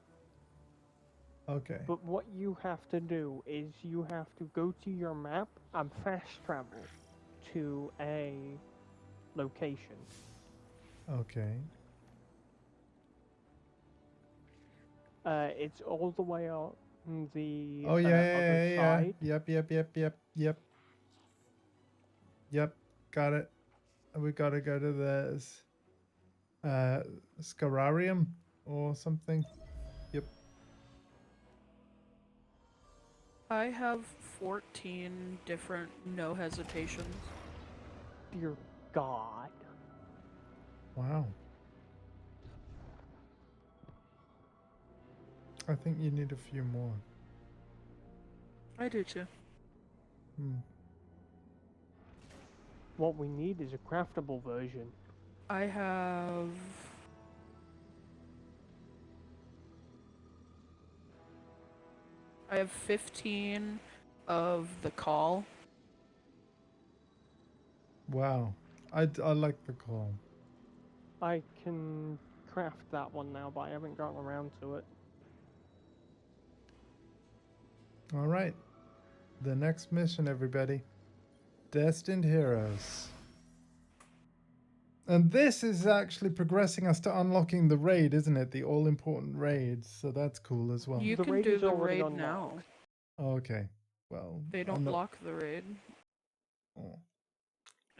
Okay. But what you have to do is you have to go to your map and fast travel to a location. Okay. It's all the way on the Oh yeah, other side. Yep. Yep. Got it. We gotta go to the Scararium or something. Yep. I have 14 different no hesitations. Dear God. Wow. I think you need a few more. I do too. What we need is a craftable version. I have... I have 15 of the call. Wow. I like the call. I can craft that one now, but I haven't gotten around to it. All right. The next mission, everybody. Destined Heroes. And this is actually progressing us to unlocking the raid, isn't it? The all-important raids. So that's cool as well. You The can raid do is the already raid now. unlocked. Okay. Well, They I'm don't not- lock the raid. Oh.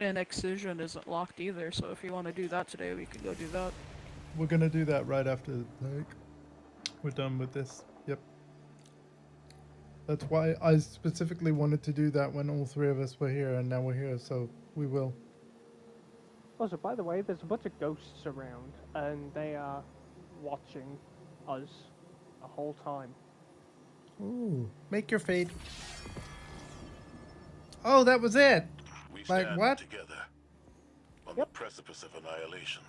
And Excision isn't locked either, so if you want to do that today, we can go do that. We're gonna do that right after, like, we're done with this. Yep. That's why I specifically wanted to do that when all three of us were here, and now we're here, so we will. Also, by the way, there's a bunch of ghosts around, and they are watching us the whole time. Ooh, make your fate. Oh, that was it. We Like stand what? together on the precipice of annihilation.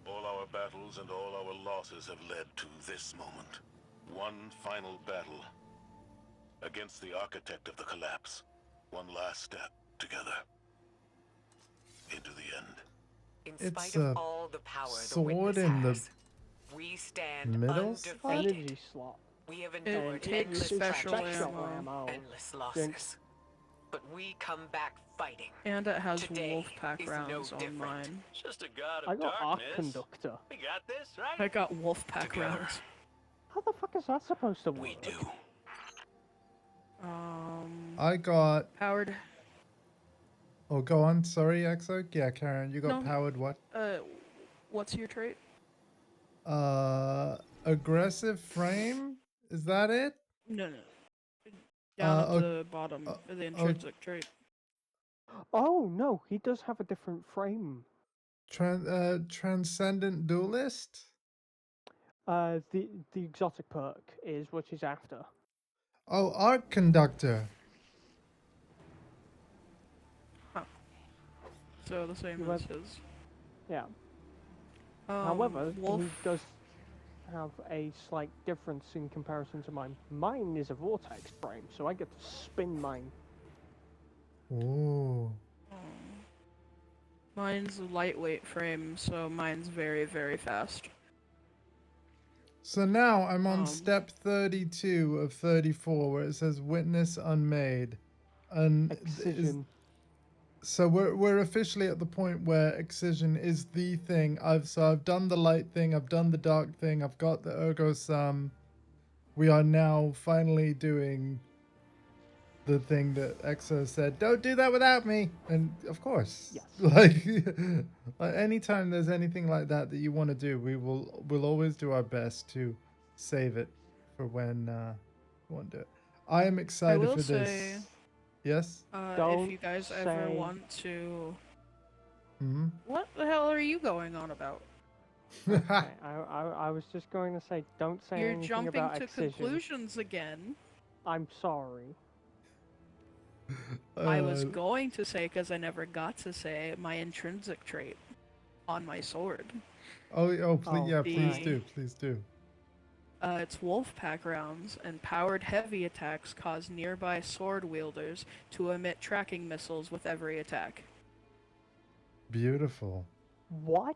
All our battles and all our losses have led to this moment. One final battle against the architect of the collapse. One last step together into the end. In It's spite of a all the power the sword witness in the has, we stand middle slot? undefeated. Energy slot. We have It endured takes endless special tragedies, ammo. endless losses. But we come back fighting. And it has Today Wolfpack is no rounds on different. mine. Just a god of I got Arc darkness. Conductor. We got this, right? I got Wolfpack Together. rounds. How the fuck is that supposed to work? We do. I got. Powered. Oh, go on. Sorry, Exo. Yeah, Karen, you got No. powered what? What's your trait? Aggressive frame? Is that it? No. Down at oh, the bottom of the intrinsic trait. Oh no, he does have a different frame. Transcendent duelist? The exotic perk is what she's after. Oh, arc conductor. So the same You as have- his. Yeah. However, Wolf. he does have a slight difference in comparison to mine. Mine is a vortex frame, so I get to spin mine. Oh. Mine's a lightweight frame, so mine's very, very fast. So now I'm on Um. step 32 of 34 where it says witness unmade. And Excision. so we're officially at the point where excision is the thing. I've done the light thing, I've done the dark thing, I've got the ergo sum. We are now finally doing the thing that Exo said, don't do that without me. And of course, Yes. like anytime there's anything like that you want to do, we'll always do our best to save it for when we want to do it. I am excited will for this. say- Yes? If you guys ever say- want to... Hmm? What the hell are you going on about? I was just going to say, don't say You're anything jumping about to excision. conclusions again. I'm sorry. I was going to say, because I never got to say, my intrinsic trait on my sword. Oh, please, Oh, yeah, please the- do, please do. It's Wolfpack rounds, and powered heavy attacks cause nearby sword wielders to emit tracking missiles with every attack. Beautiful. What?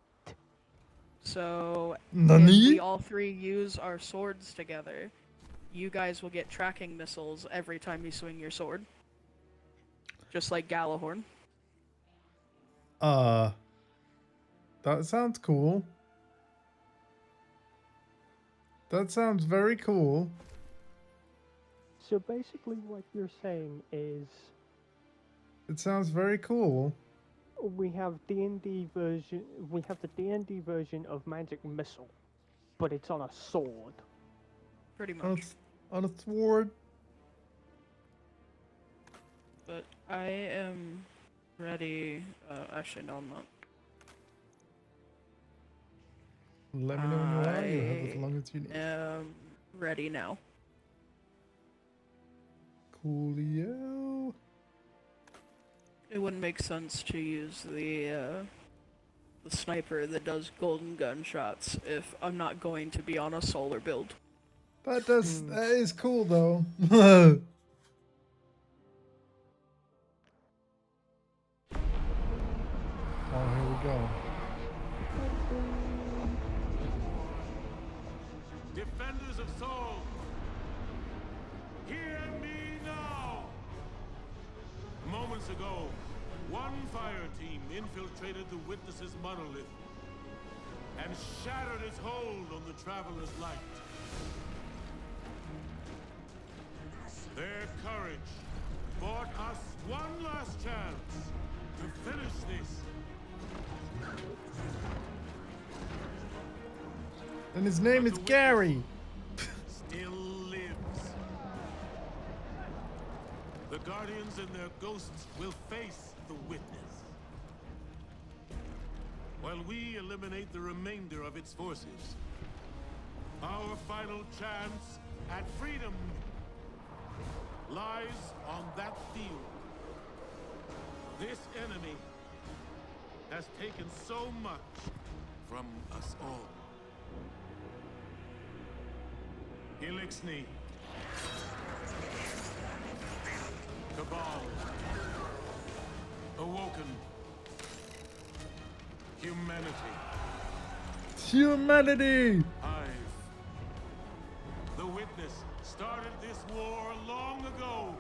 So, if Nani? we all three use our swords together, you guys will get tracking missiles every time you swing your sword. Just like Galahorn. That sounds cool. That sounds very cool. So basically what you're saying is It sounds very cool. we have D&D version, we have the D&D version of Magic Missile, but it's on a sword. Pretty On much. on a sword. But I am ready. Actually, no, I'm not. Let me know when you are. You have as long as you need. Am ready now. Coolio. It wouldn't make sense to use the sniper that does golden gunshots if I'm not going to be on a solar build. That is cool though. Oh, here we go. Defenders of Soul, hear me! months ago, one fire team infiltrated the Witness's monolith and shattered its hold on the Traveler's light. Their courage bought us one last chance to finish this. And his name is Gary. Still lives. The Guardians and their ghosts will face the Witness, while we eliminate the remainder of its forces. Our final chance at freedom lies on that field. This enemy has taken so much from us all. Elixni. Cabal. Awoken. Humanity. Humanity! Hive. The Witness started this war long ago.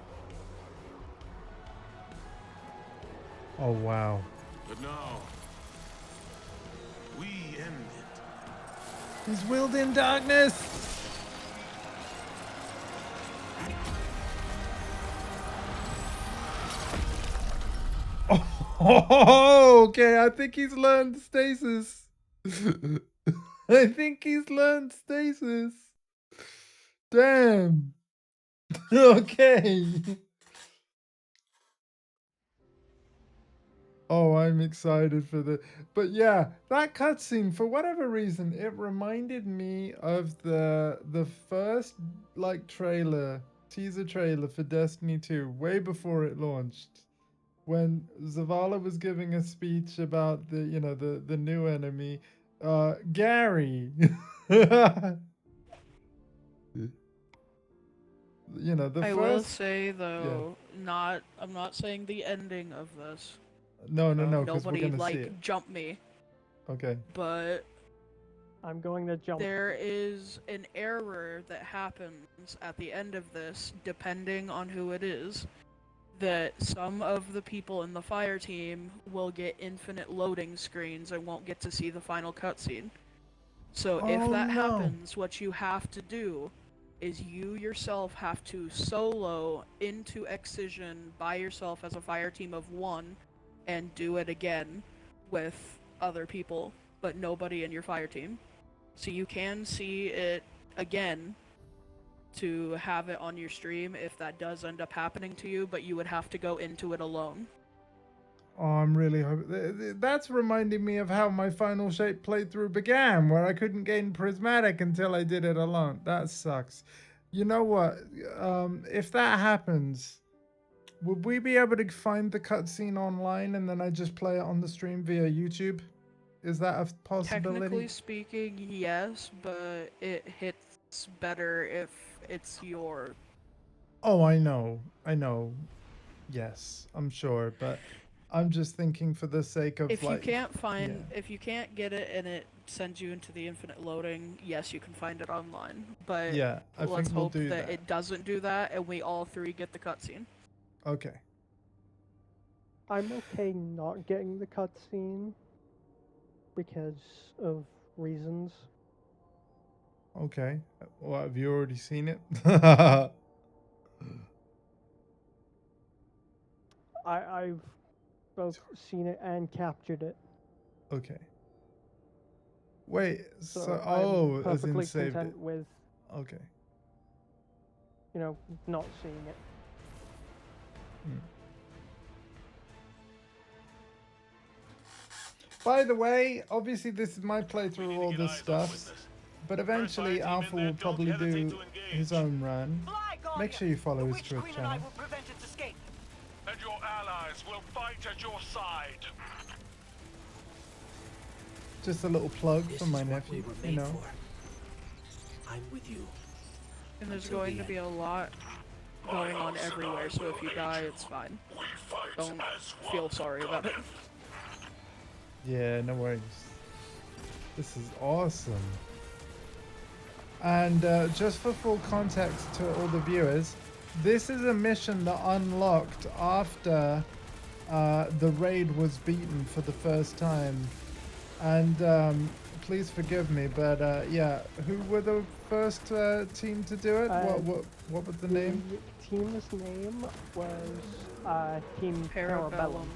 Oh, wow. But now, we end it. He's wielding darkness! Oh, okay, I think he's learned stasis. I think he's learned stasis. Damn. Okay. Oh, I'm excited for the... But yeah, that cutscene, for whatever reason, it reminded me of the first, like, teaser trailer for Destiny 2, way before it launched. When Zavala was giving a speech about the new enemy, Gary. The I first... will say though, I'm not saying the ending of this. No, because we're nobody gonna see it. jump me. Okay. But I'm going to jump. there is an error that happens at the end of this, depending on who it is, that some of the people in the fire team will get infinite loading screens and won't get to see the final cutscene. So if that happens, what you have to do is you yourself have to solo into Excision by yourself as a fire team of 1 and do it again with other people, but nobody in your fire team. So you can see it again to have it on your stream if that does end up happening to you, but you would have to go into it alone. Oh, I'm really hoping... That's reminding me of how my Final Shape playthrough began, where I couldn't gain Prismatic until I did it alone. That sucks. You know what? If that happens, would we be able to find the cutscene online and then I just play it on the stream via YouTube? Is that a possibility? Technically speaking, yes, but it hits better if it's your... Oh, I know. Yes, I'm sure, but I'm just thinking for the sake of if you can't get it and it sends you into the infinite loading, yes, you can find it online. But yeah, let's hope that it doesn't do that and we all 3 get the cutscene. Okay. I'm okay not getting the cutscene because of reasons. Okay. Well, have you already seen it? I've both seen it and captured it. Okay. Wait, so I'm as in perfectly saved content it. with, Okay. not seeing it. By the way, obviously this is my playthrough of all this stuff, but eventually Alpha will probably do his own run. Make sure you follow his Twitch channel. And your allies will fight at your side. Just a little plug for my nephew, you know. I'm with you. And there's going to be a lot going on everywhere, so if you die, it's fine. Don't feel sorry about it. Yeah, no worries. This is awesome. And just for full context to all the viewers, this is a mission that unlocked after the raid was beaten for the first time. And please forgive me, but yeah, who were the first team to do it? What was the name? The team's name was Team Parabellum.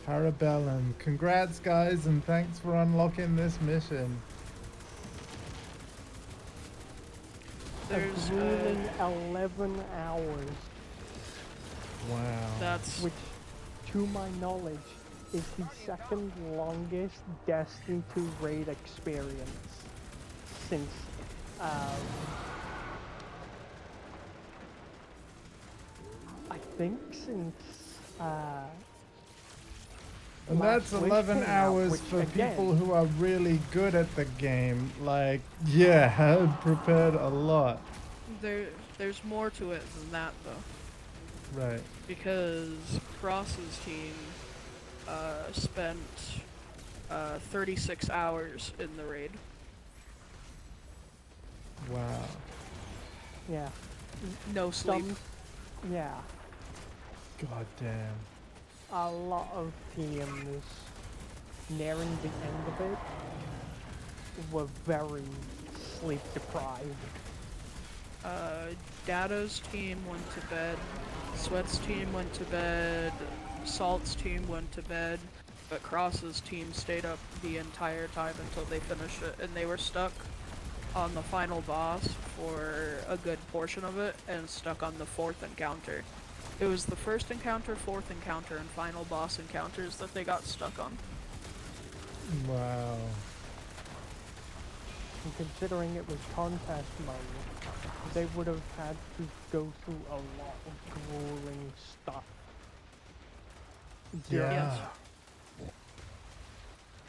Parabellum. Congrats, guys, and thanks for unlocking this mission. There's grueling 11 hours. Wow. That's which, to my knowledge, is the second longest Destiny 2 raid experience since I think since and that's Last Wish 11 came out, hours which, for again, people who are really good at the game. Like, yeah, have prepared a lot. there's more to it than that though. Right. Because Cross's team spent 36 hours in the raid. Wow. yeah, No sleep. yeah, God damn. a lot of teams nearing the end of it were very sleep deprived. Data's team went to bed, Sweat's team went to bed, Salt's team went to bed, but Cross's team stayed up the entire time until they finished it, and they were stuck on the final boss for a good portion of it, and stuck on the 4th encounter. It was the 1st encounter, 4th encounter, and final boss encounters that they got stuck on. Wow. And considering it was contest mode, they would have had to go through a lot of grueling stuff. Yeah.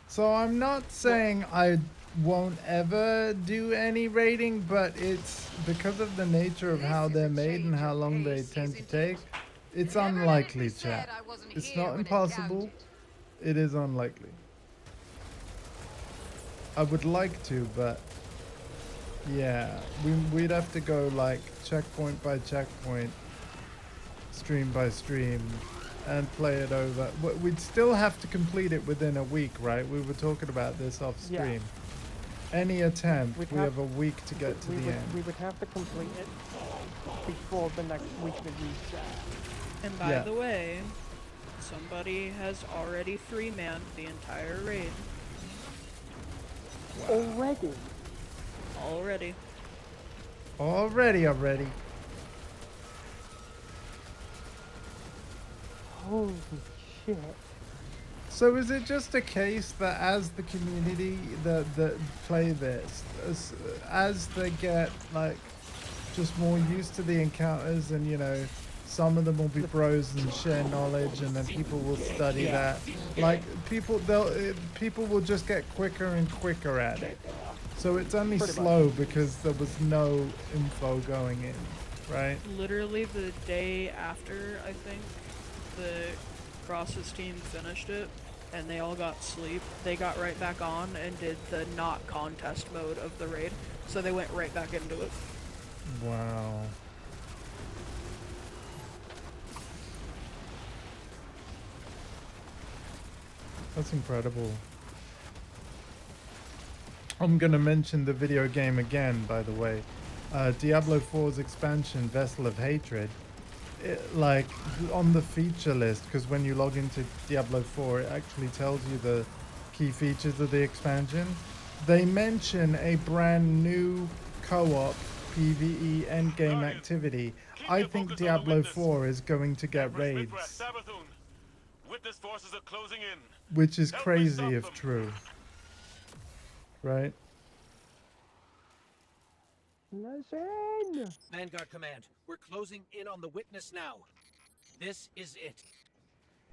So I'm not saying I won't ever do any raiding, but it's because of the nature of how they're made and how long they tend to take. It's unlikely, chat. It's not impossible. It is unlikely. I would like to, but yeah, we'd have to go like checkpoint by checkpoint, stream by stream, and play it over. We'd still have to complete it within a week, right? We were talking about this off stream. Yeah. Any attempt, we have a week to get to the end. We would have to complete it before the next weekly reset. And by the way, somebody has already 3-manned the entire raid. Wow. Already. Holy shit. So is it just a case that as the community that play this, as they get like just more used to the encounters, and you know, some of them will be pros and share knowledge, and then people will study that. Like people will just get quicker and quicker at it. So it's only slow because there was no info going in, right? Literally the day after, I think, the Cross's team finished it, and they all got sleep, they got right back on and did the not contest mode of the raid. So they went right back into it. Wow. That's incredible. I'm gonna mention the video game again, by the way. Diablo 4's expansion, Vessel of Hatred. Like, on the feature list, because when you log into Diablo 4, it actually tells you the key features of the expansion. They mention a brand new co-op PvE endgame activity. I think Diablo 4 is going to get raids, Witness forces are closing in. which is crazy if true. Right? Listen! Vanguard Command, we're closing in on the witness now. This is it.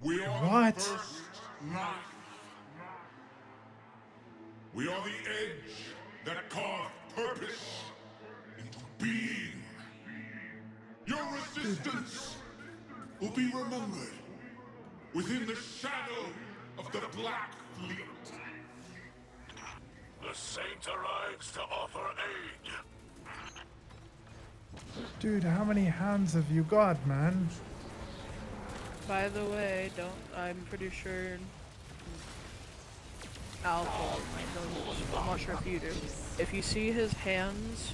We are What? the first knife. We are the edge that carved purpose into being. Your resistance will be remembered within the shadow of the Black Fleet. The Saint arrives to offer aid. Dude, how many hands have you got, man? By the way, I'm pretty sure Alpha knows, I'm not sure if you do. If you see his hands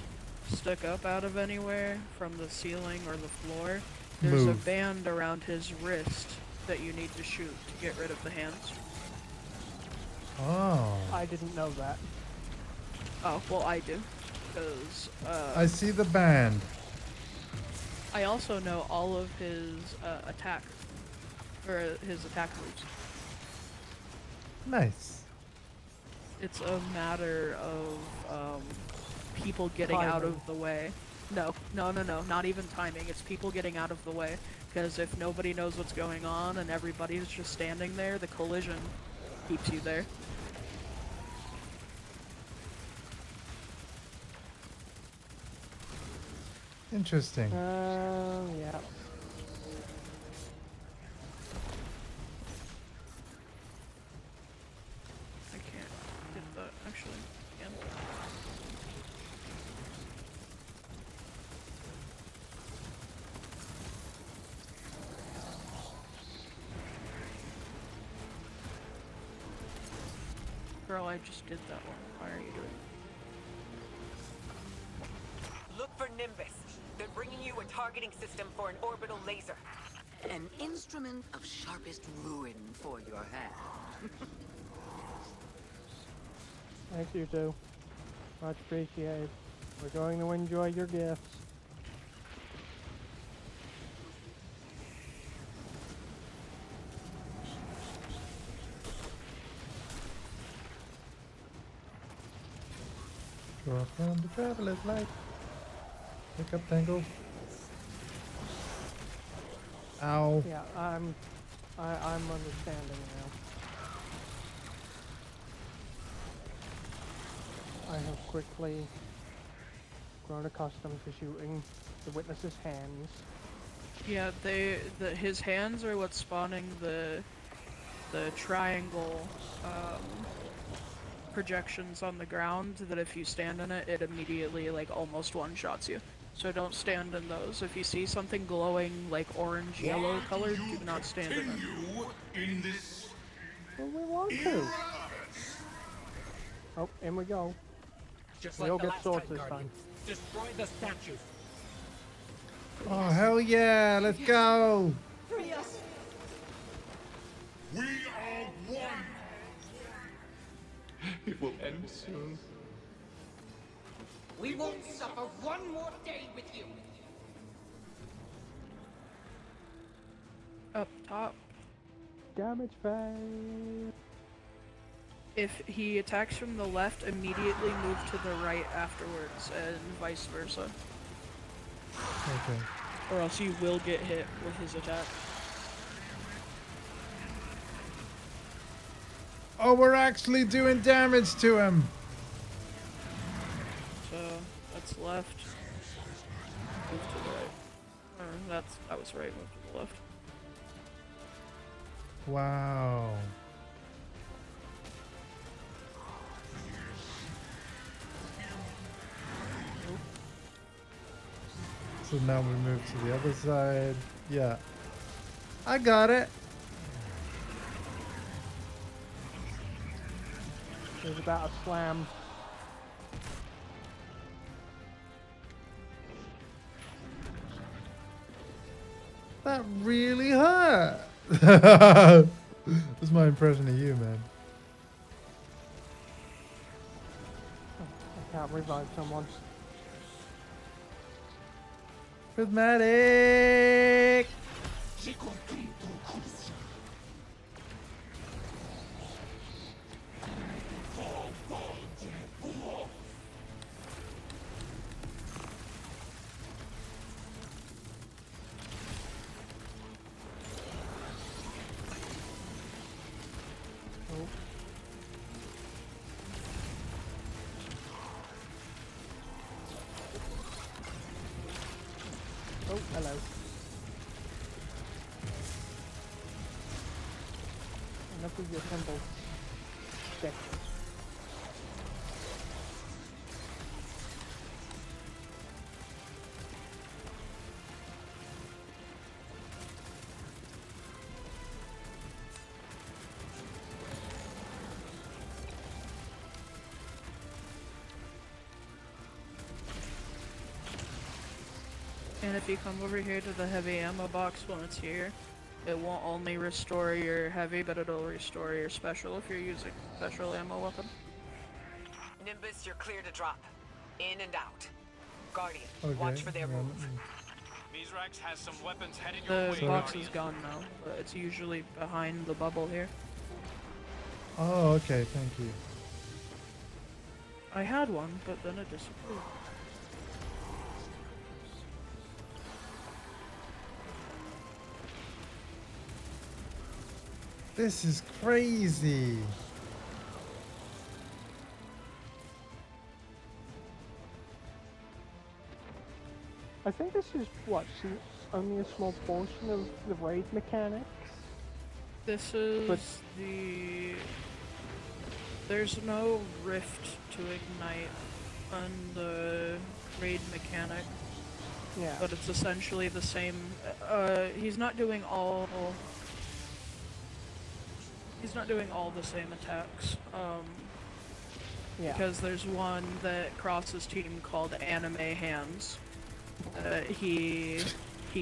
stick up out of anywhere from the ceiling or the floor, there's a band around his wrist that you need to shoot to get rid of the hands. Oh. I didn't know that. Oh, well I do. Because, I see the band. I also know all of his, attack. Or his attack moves. Nice. It's a matter of, people getting out of the way. No, not even timing. It's people getting out of the way. Because if nobody knows what's going on and everybody's just standing there, the collision keeps you there. Interesting. Yeah. I can't get that, actually. Can. Girl, I just did that one. Why are you doing it? Look for Nimbus. They're bringing you a targeting system for an orbital laser. An instrument of sharpest ruin for your hand. Thank you too. Much appreciated. We're going to enjoy your gifts. Draw from the traveler's light. Pick up Tangle. Ow. Yeah, I'm understanding now. I have quickly grown accustomed to shooting the witness's hands. Yeah, his hands are what's spawning the triangle projections on the ground that if you stand in it, it immediately like almost one-shots you. So don't stand in those. If you see something glowing like orange, yellow colored, do not stand in it. In this Well, we want to. Oh, in we go. Just We'll get swords this time. Destroy the statues. Oh, hell yeah. Let's go. Free us. we are one. It will end soon. We won't suffer one more day with you. Up top. Damage phase. If he attacks from the left, immediately move to the right afterwards, and vice versa. Okay. Or else you will get hit with his attack. Oh, we're actually doing damage to him. So that's left. Move to the right. Or that was right. Move to the left. Wow. So now we move to the other side. Yeah. I got it. There's about a slam. That really hurt. That's my impression of you, man. I can't revive someone. Prismatic. Oh, hello. Enough with your symbols. Check. And if you come over here to the heavy ammo box when it's here, it won't only restore your heavy, but it'll restore your special if you're using special ammo weapon. Nimbus, you're clear to drop. In and out. Guardian, Okay. watch for their move. Mizrax has some weapons heading your The way, box Guardian. is gone now, but it's usually behind the bubble here. Oh, okay. Thank you. I had one, but then it disappeared. This is crazy. I think this is what, only a small portion of the raid mechanics. This is But- There's no rift to ignite on the raid mechanic, Yeah. but it's essentially the same. He's not doing all the same attacks. Yeah. Because there's one that crosses team called Anime Hands. He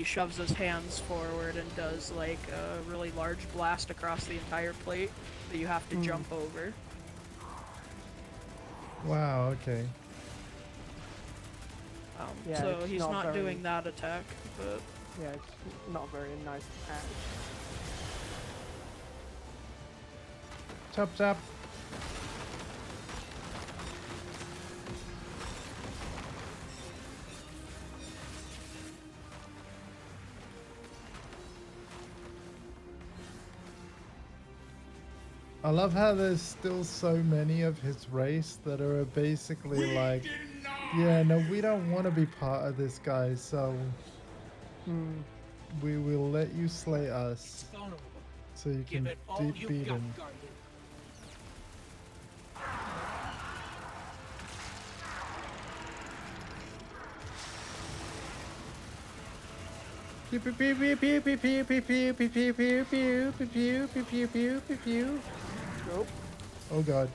shoves his hands forward and does like a really large blast across the entire plate that you have to jump over. Wow. Okay. Yeah, So it's he's not not very- doing that attack, but Yeah, it's not very nice act. Chop chop. I love how there's still so many of his race that are basically like, yeah, no, we don't want to be part of this, guys, so we will let you slay us Vulnerable. so you Give can it all deep you beat got, him. Guardian. Pew pew pew pew pew pew pew pew pew pew pew pew pew pew pew pew pew pew pew. Nope. Oh god.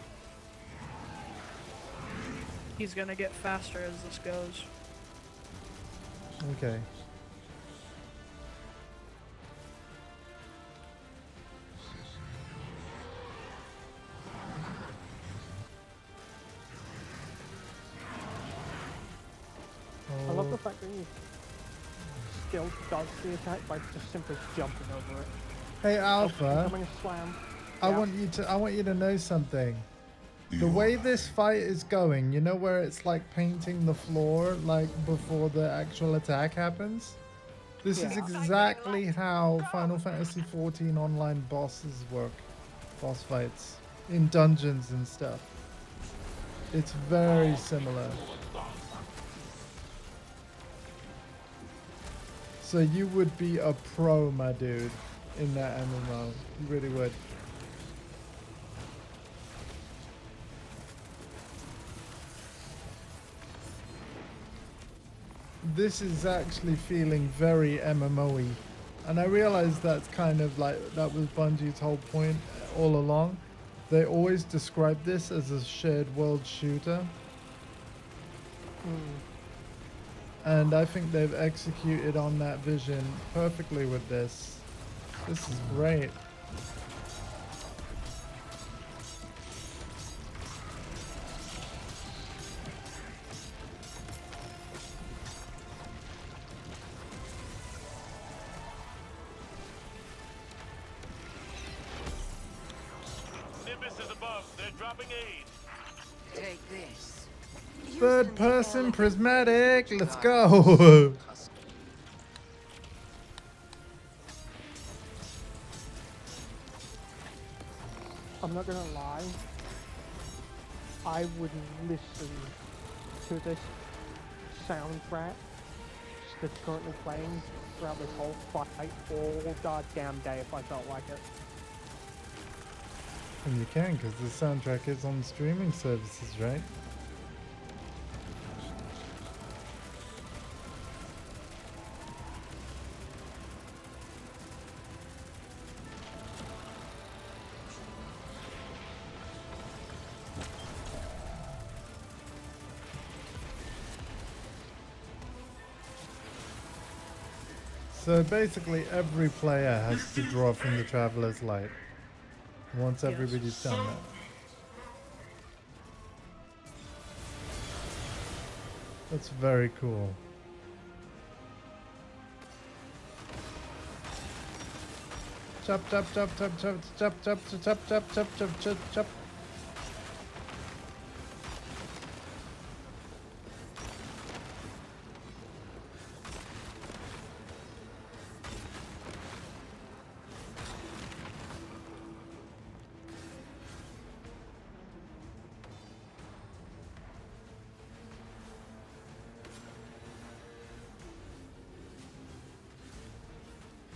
he's gonna get faster as this goes. Okay. I love the fact that you still dodge the attack by just simply jumping over it. Hey Alpha, Coming a slam. I Yeah. want you to know something. The way this fight is going, you know where it's like painting the floor like before the actual attack happens? This is Yeah. exactly how Final Fantasy XIV online bosses work. Boss fights. In dungeons and stuff. It's very similar. So you would be a pro, my dude, in that MMO. You really would. This is actually feeling very MMO-y. And I realize that's kind of like, that was Bungie's whole point all along. They always describe this as a shared world shooter. And I think they've executed on that vision perfectly with this. This is great. Nimbus is above. They're dropping aid. Take this. Third person prismatic. Let's go. I'm not gonna lie. I would listen to this soundtrack that's currently playing throughout this whole fight all goddamn day if I felt like it. And you can, because the soundtrack is on streaming services, right? So basically, every player has to draw from the Traveler's Light. Once everybody's done that. That's very cool. Chop, chop, chop, chop, chop, chop, chop, chop, chop, chop, chop, chop, chop, chop.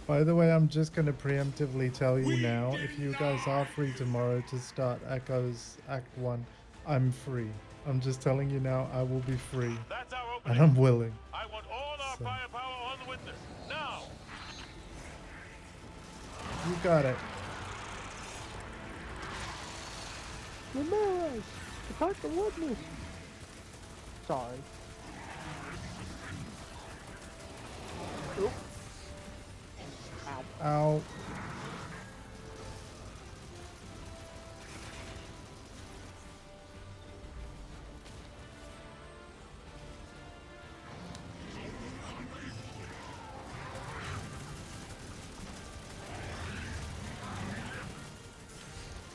By the way, I'm just going to preemptively tell you now, if you guys are free tomorrow to start Echoes Act 1, I'm free. I'm just telling you now, I will be free. That's our And opening. I'm willing. I want all our firepower on the witness. Now! You got it. Ramirez! Attack the witness! Sorry. Oop. Ow. Ow.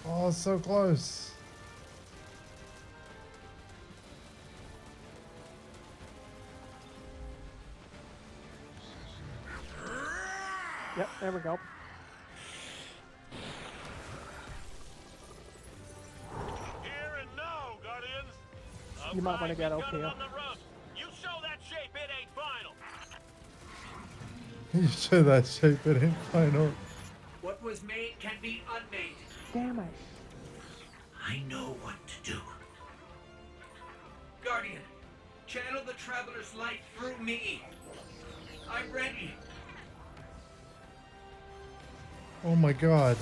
Oh, so close. Yep, there we go. Here and now, Guardians! You might want to get up here. You show that shape, it ain't final! You show that shape, it ain't final. What was made can be unmade. Damn it. I know what to do. Guardian, channel the Traveler's Light through me. I'm ready. Oh my god.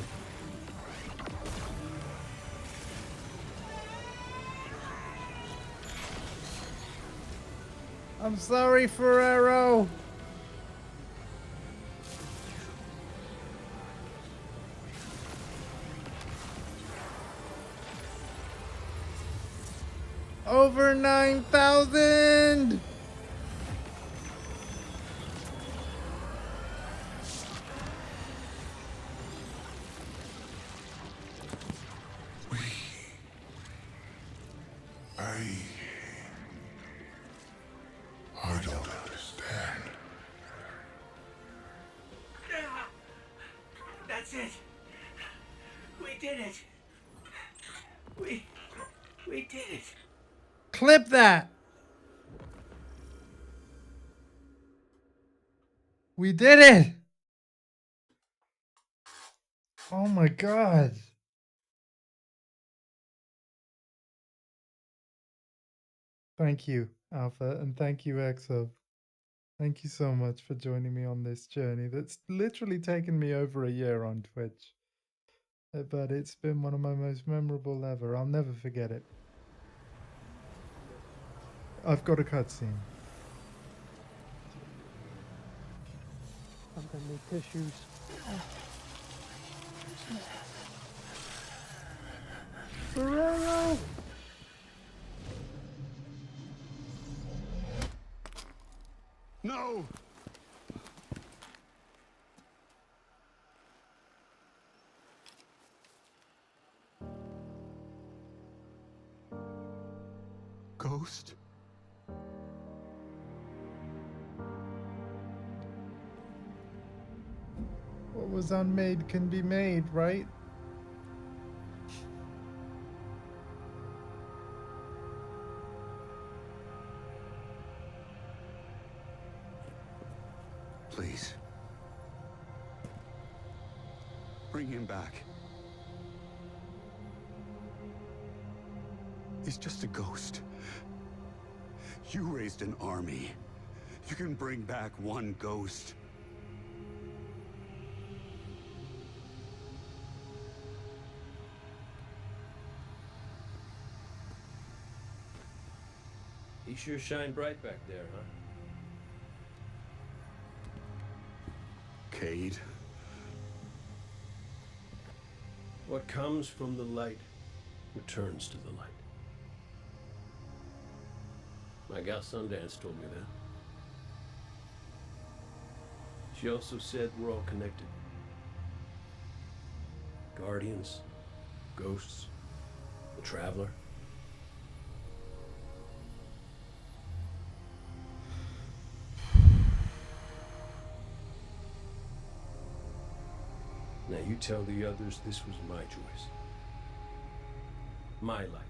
I'm sorry, Ferrero. Over 9,000! I don't understand. That's it. We did it. We did it. Clip that! We did it! Oh my god. Thank you, Alpha, and thank you, Exo. Thank you so much for joining me on this journey that's literally taken me over a year on Twitch. But it's been one of my most memorable ever. I'll never forget it. I've got a cutscene. I'm gonna need tissues. Ferrero! No! Ghost? What was unmade can be made, right? Please. Bring him back. He's just a ghost. You raised an army. You can bring back one ghost. He sure shined bright back there, huh? Cade. What comes from the light returns to the light. My gal Sundance told me that. She also said we're all connected. Guardians, ghosts, the Traveler. Now you tell the others this was my choice. My light.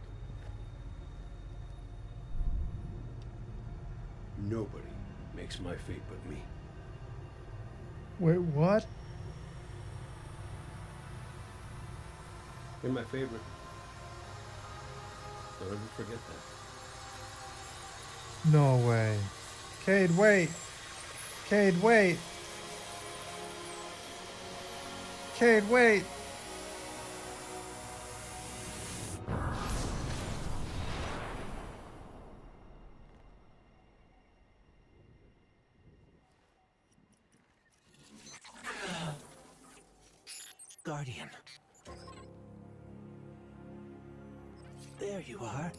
Nobody makes my fate but me. Wait, what? You're my favorite. Don't ever forget that. No way. Cade, wait. Cade, wait. Cade, wait. Guardian. There you are.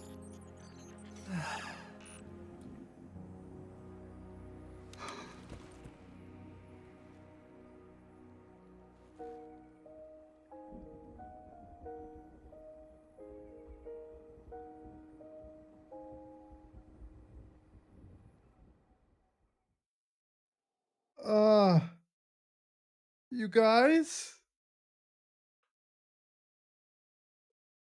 You guys?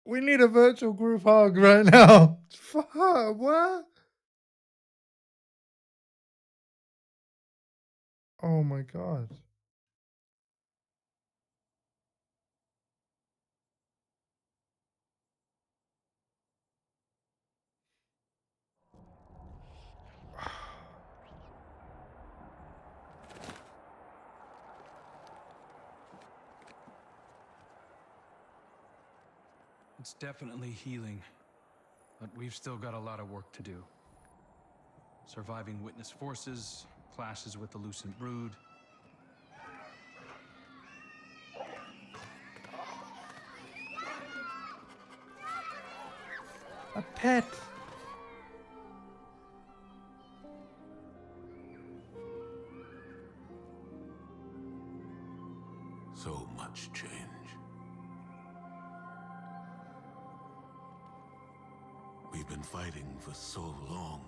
We need a virtual group hug right now. Fuck, what? Oh my god. It's definitely healing, but we've still got a lot of work to do. Surviving witness forces, clashes with the Lucent Brood. A pet. So much change. We've been fighting for so long.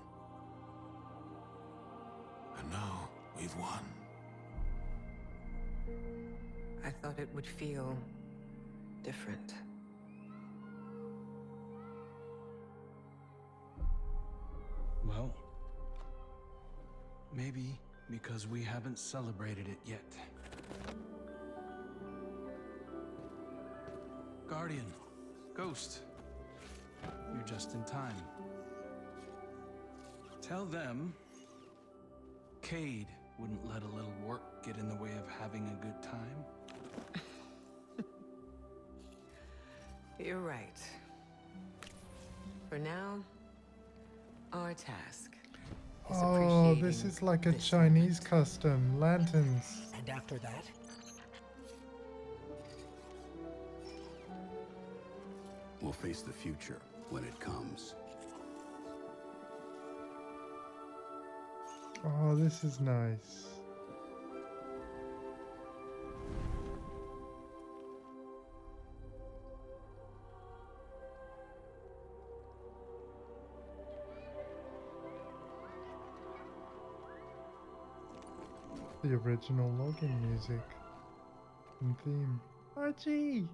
And now we've won. I thought it would feel different. Well, maybe because we haven't celebrated it yet. Guardian, Ghost, you're just in time. Tell them Cade wouldn't let a little work get in the way of having a good time. You're right. For now, our task is Oh, this appreciating is like a this Chinese custom. Lanterns. And after that? We'll face the future when it comes. Oh, this is nice. The original login music and theme. Archie!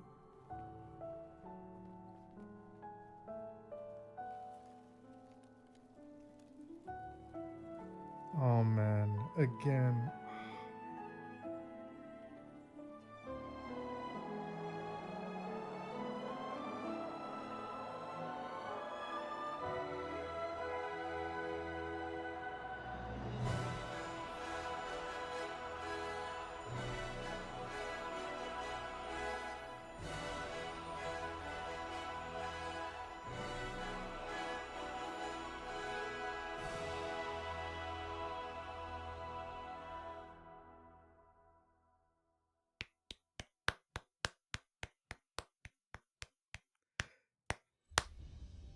Oh man, again.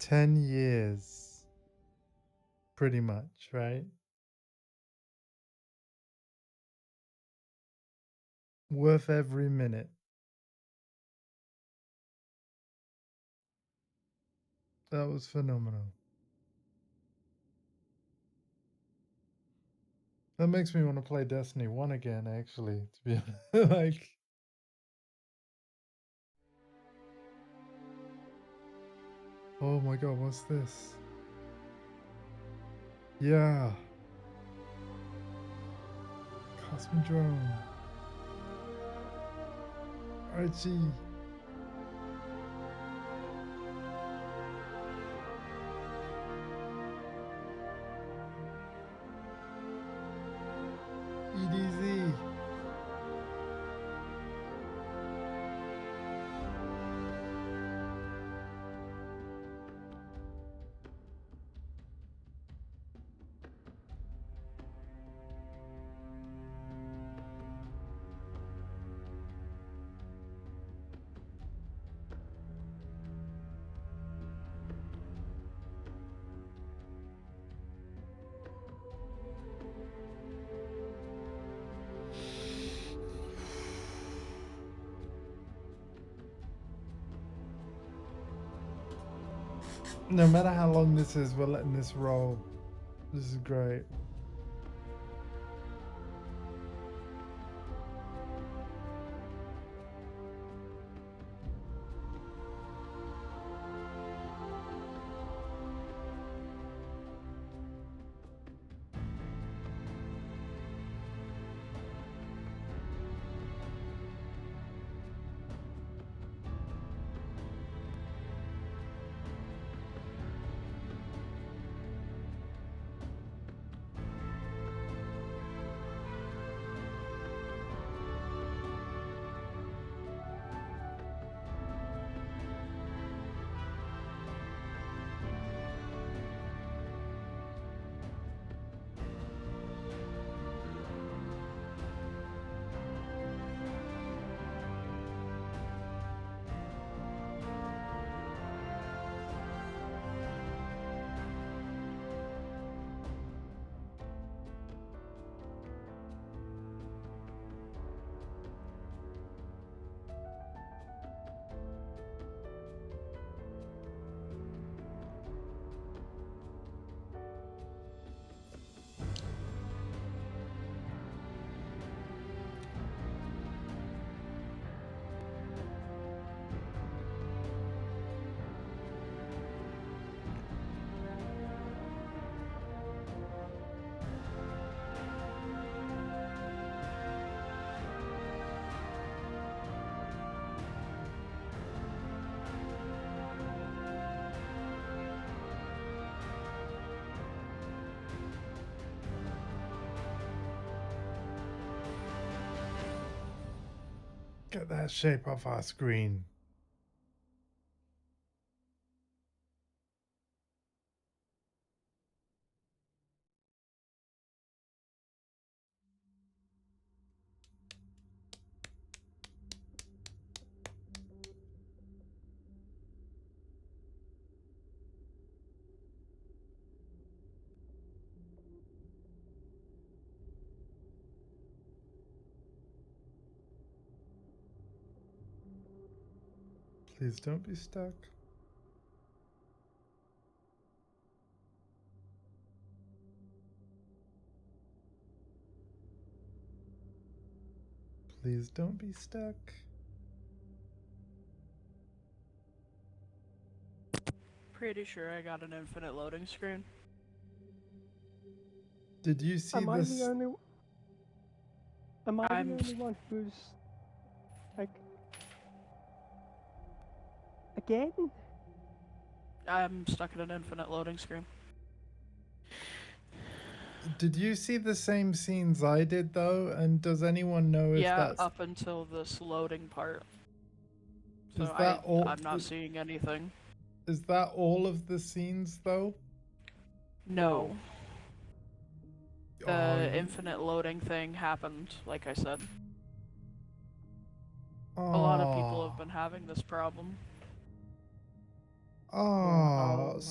10 years. Pretty much, right? Worth every minute. That was phenomenal. That makes me want to play Destiny 1 again, actually, to be honest. Like, oh my god, what's this? Yeah. Cosmic drone. Archie. EDZ. No matter how long this is, we're letting this roll. This is great. Get that shape off our screen. Please don't be stuck. Please don't be stuck. Pretty sure I got an infinite loading screen. Did you see Am I this? the only? Am I the only one who's like again? I'm stuck in an infinite loading screen. Did you see the same scenes I did though? And does anyone know if Yeah, that's up until this loading part. So is that all? I'm not seeing anything. Is that all of the scenes though? No. The Oh, infinite loading thing happened, like I said. Oh. A lot of people have been having this problem. Oh, I'll,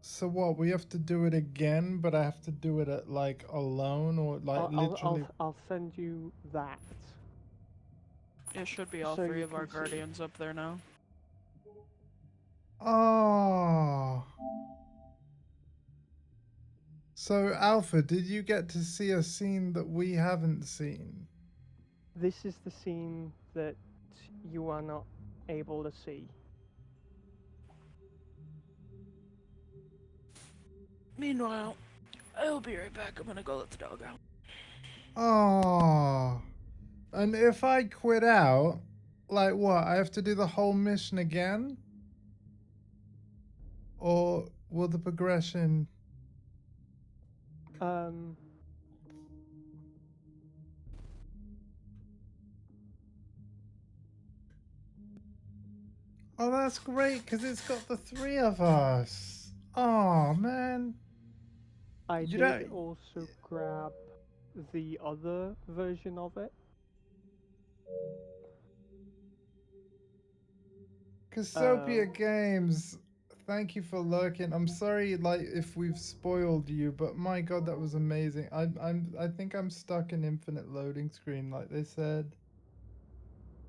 so what? We have to do it again, but I have to do it at like alone or like literally. I'll send you that. It should be all So three you of our can see. guardians up there now. Oh. So Alpha, did you get to see a scene that we haven't seen? This is the scene that you are not able to see. Meanwhile, I'll be right back. I'm gonna go let the dog out. Oh. And if I quit out, like what? I have to do the whole mission again? Or will the progression... Oh, that's great, because it's got the three of us. Oh, man. I You did don't... also grab the other version of it. Casopia Games, thank you for lurking. I'm sorry, like, if we've spoiled you, but my god, that was amazing. I think I'm stuck in infinite loading screen, like they said.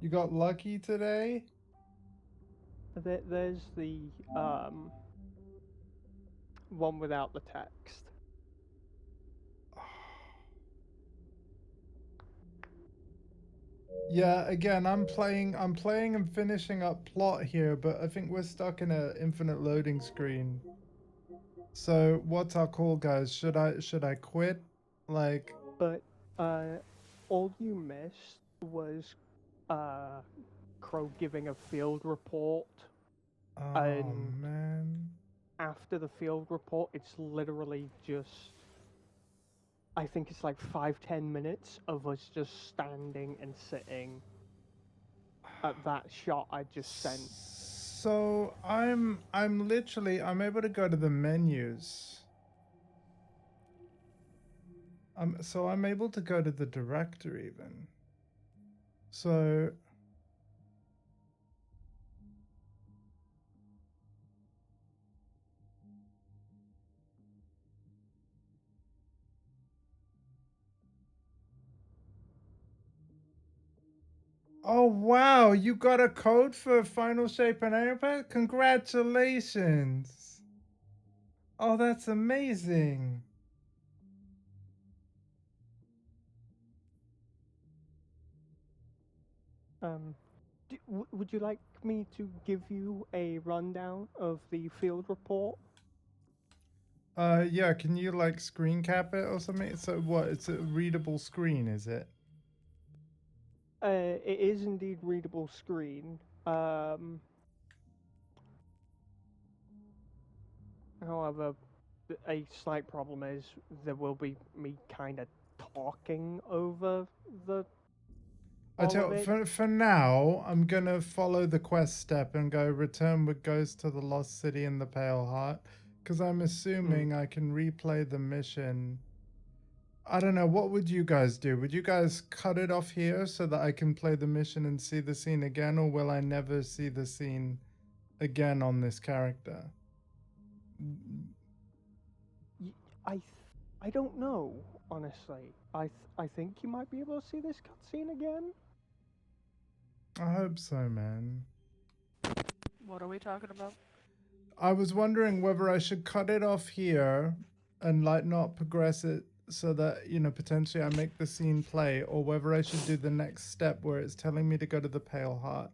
You got lucky today? There's the one without the text. Yeah, again, I'm playing and finishing up plot here, but I think we're stuck in a infinite loading screen. So, what's our call, guys? Should I quit? Like, But all you missed was Crow giving a field report. oh And man. after the field report, it's literally just, I think it's like 5-10 minutes of us just standing and sitting at that shot I just sent. So I'm able to go to the menus. So I'm able to go to the director even. So oh wow, you got a code for Final Shape and Aeropath? Congratulations. Oh, that's amazing. Would you like me to give you a rundown of the field report? Yeah, can you like screen cap it or something? So what, it's a readable screen, is it? It is indeed readable screen. However, a slight problem is there will be me kind of talking over the I tell for now, I'm gonna follow the quest step and go return with Ghost to the Lost City in the Pale Heart, because I'm assuming I can replay the mission. I don't know, what would you guys do? Would you guys cut it off here so that I can play the mission and see the scene again, or will I never see the scene again on this character? I don't know, honestly. I think you might be able to see this cutscene again. I hope so, man. What are we talking about? I was wondering whether I should cut it off here and like not progress it so that, you know, potentially I make the scene play, or whether I should do the next step where it's telling me to go to the Pale Heart.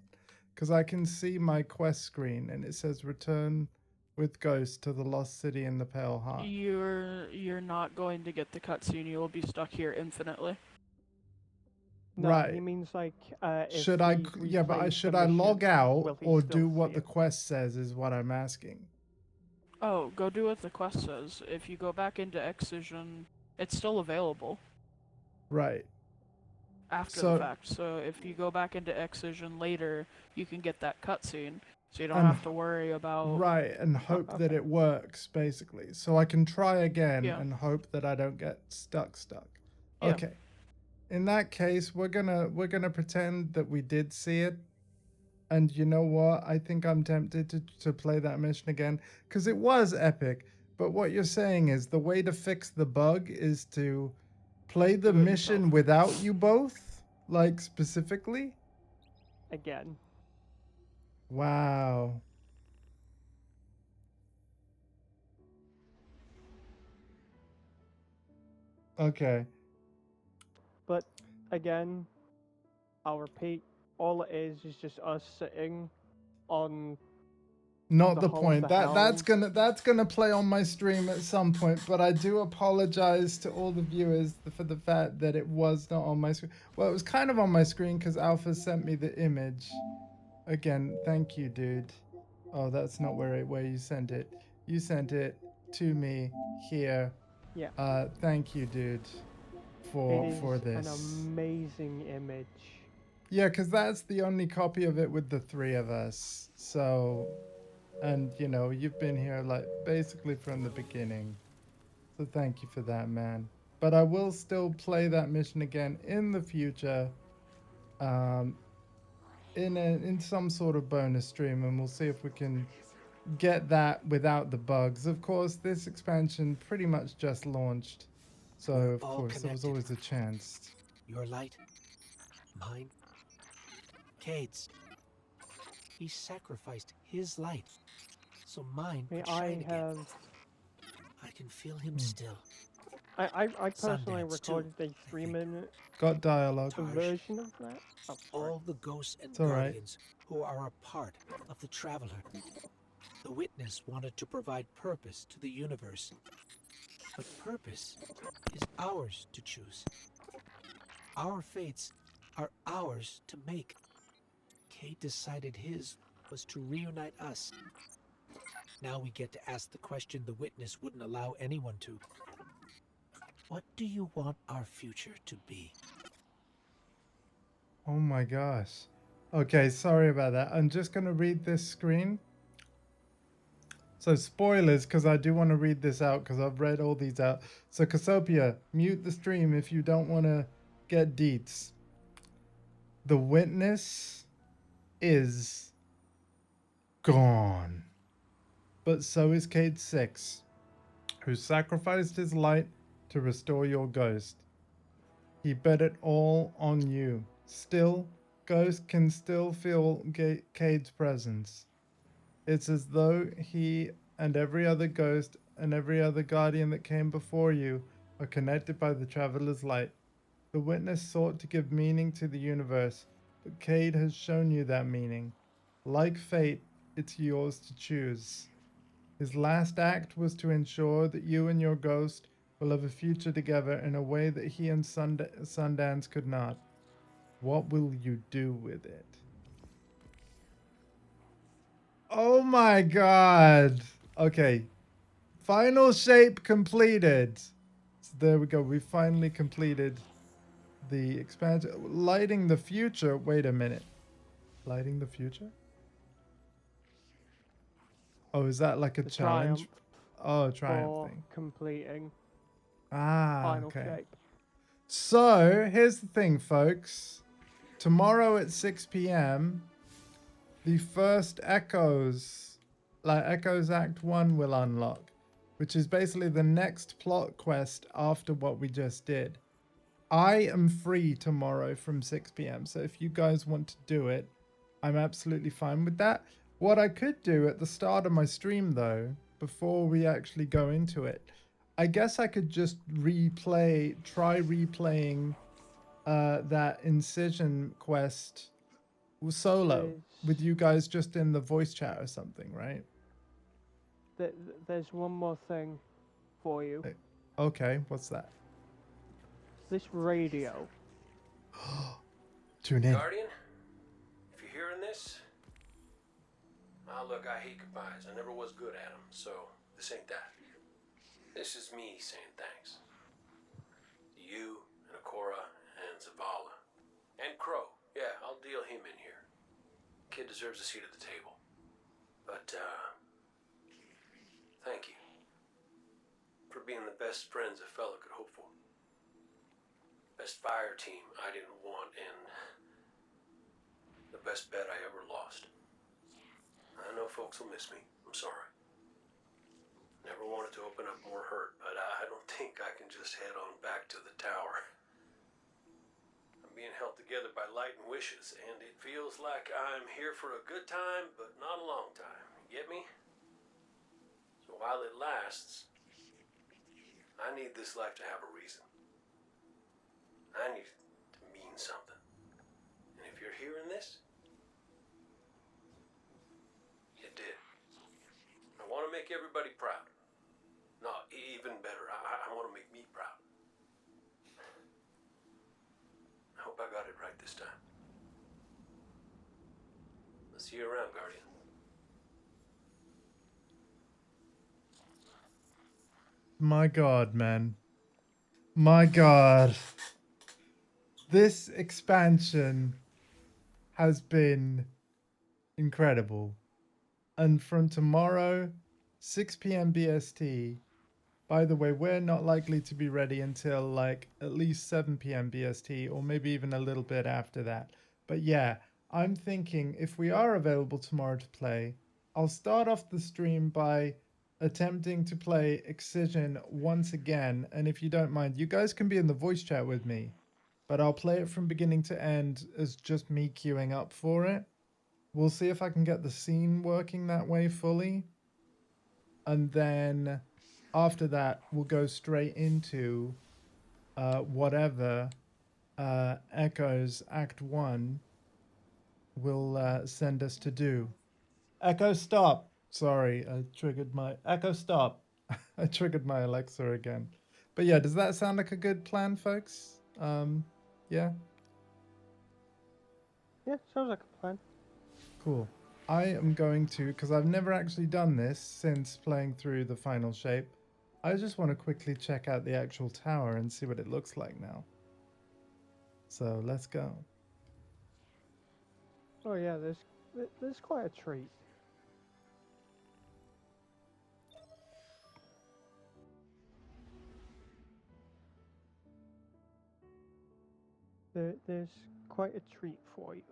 Because I can see my quest screen and it says return with Ghost to the Lost City in the Pale Heart. You're not going to get the cutscene. You will be stuck here infinitely. No, right. He means like should I should I log out or do what the quest says is what I'm asking. Oh, go do what the quest says. If you go back into Excision, it's still available. Right. After the fact. So if you go back into Excision later, you can get that cutscene. So you don't have to worry about... Right, and hope that it works, basically. So I can try again and hope that I don't get stuck. Yeah. Okay. In that case, we're gonna pretend that we did see it, And you know what? I think I'm tempted to play that mission again because it was epic. But what you're saying is the way to fix the bug is to play the Do it mission yourself. without you both, like specifically. Again. Wow. Okay. But again, I'll repeat, all it is just us sitting on Not the hull of point. the That's helm. that's gonna play on my stream at some point. But I do apologize to all the viewers for the fact that it was not on my screen. Well, it was kind of on my screen because Alpha sent me the image. Again, thank you, dude. Oh, that's not where you sent it. You sent it to me here. Yeah. Thank you, dude, It for is this. an amazing image. Yeah, because that's the only copy of it with the three of us. So, and you know, you've been here like basically from the beginning. So thank you for that, man. But I will still play that mission again in the future. In some sort of bonus stream, and we'll see if we can get that without the bugs. Of course, this expansion pretty much just launched. So We're of all course there was connected. always a chance. Your light, mine, Cade's. He sacrificed his light, so mine May could shine I again. have... I can feel him still. I personally Sundance, too, recorded a 3-minute Got dialogue. version of that. Oh, sorry. All the ghosts and It's all right. guardians who are a part of the Traveler. The Witness wanted to provide purpose to the universe. But purpose is ours to choose. Our fates are ours to make. Cade decided his was to reunite us. Now we get to ask the question the Witness wouldn't allow anyone to. What do you want our future to be? Oh my gosh. Okay, sorry about that. I'm just going to read this screen. So spoilers, because I do want to read this out because I've read all these out. So Casopia, mute the stream if you don't want to get deets. The Witness is gone. But so is Cade 6, who sacrificed his light to restore your ghost. He bet it all on you. Still, Ghost can still feel Cade's presence. It's as though he and every other ghost and every other guardian that came before you are connected by the Traveler's light. The Witness sought to give meaning to the universe, but Cade has shown you that meaning. Like fate, it's yours to choose. His last act was to ensure that you and your ghost will have a future together in a way that he and Sundance could not. What will you do with it? Oh my god. Okay. Final shape completed. So there we go. We finally completed the expansion. Lighting the future. Wait a minute. Lighting the future? Oh, is that like a challenge? Oh, triumph for thing. completing Ah, final okay. shape. So, here's the thing, folks. Tomorrow at 6 p.m., the first Echoes, like Echoes Act 1 will unlock, which is basically the next plot quest after what we just did. I am free tomorrow from 6 p.m., so if you guys want to do it, I'm absolutely fine with that. What I could do at the start of my stream, though, before we actually go into it, I guess I could just try replaying that Incision quest solo with you guys just in the voice chat or something, right? There's one more thing for you. Okay, what's that? This radio. Tune in. Guardian, if you're hearing this, look, I hate goodbyes. I never was good at them, so this ain't that. This is me saying thanks. To you and Akora and Zavala. And Crow. Yeah, I'll deal him in here. Kid deserves a seat at the table. But, thank you. For being the best friends a fella could hope for. Best fire team I didn't want, and the the best bet I ever lost. I know folks will miss me. I'm sorry. Never wanted to open up more hurt, but I don't think I can just head on back to the tower. I'm being held together by light and wishes, and it feels like I'm here for a good time, but not a long time. You get me? So while it lasts, I need this life to have a reason. I need it to mean something. And if you're hearing this, it did. I want to make everybody proud. No, even better, I want to make me proud. I hope I got it right this time. I'll see you around, Guardian. My God, man. My God. This expansion has been incredible. And from tomorrow, 6 p.m. BST. By the way, we're not likely to be ready until like at least 7 p.m. BST, or maybe even a little bit after that. But yeah, I'm thinking if we are available tomorrow to play, I'll start off the stream by attempting to play Excision once again. And if you don't mind, you guys can be in the voice chat with me, but I'll play it from beginning to end as just me queuing up for it. We'll see if I can get the scene working that way fully. And then after that, we'll go straight into whatever Echo's Act 1 will send us to do. Echo, stop. Sorry, I triggered my... Echo, stop. I triggered my Alexa again. But yeah, does that sound like a good plan, folks? Yeah? Yeah, sounds like a plan. Cool. I am going to, because I've never actually done this since playing through the final shape, I just want to quickly check out the actual tower and see what it looks like now. So let's go. Oh yeah, there's quite a treat. There's quite a treat for you.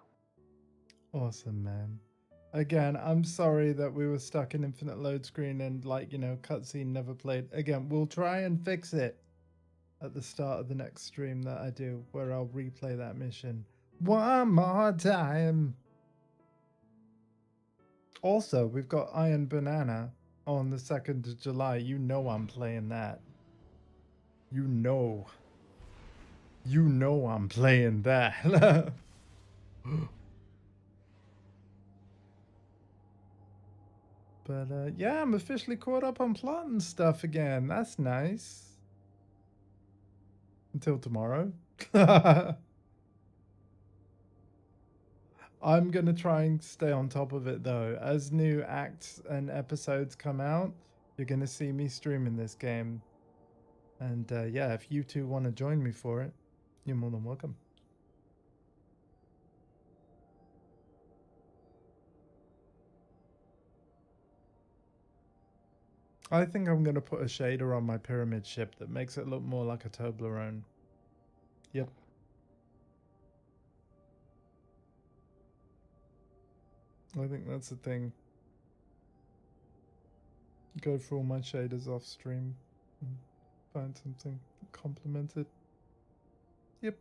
Awesome, man. Again, I'm sorry that we were stuck in infinite load screen and, like, you know, cutscene never played. Again, we'll try and fix it at the start of the next stream that I do, where I'll replay that mission one more time. Also, we've got Iron Banana on the 2nd of July. You know I'm playing that. You know I'm playing that. But yeah, I'm officially caught up on plot and stuff again. That's nice. Until tomorrow. I'm going to try and stay on top of it though. As new acts and episodes come out, you're going to see me streaming this game. And yeah, if you two want to join me for it, you're more than welcome. I think I'm going to put a shader on my pyramid ship that makes it look more like a Toblerone. Yep. I think that's the thing. Go for all my shaders off stream and find something that complements it. Yep.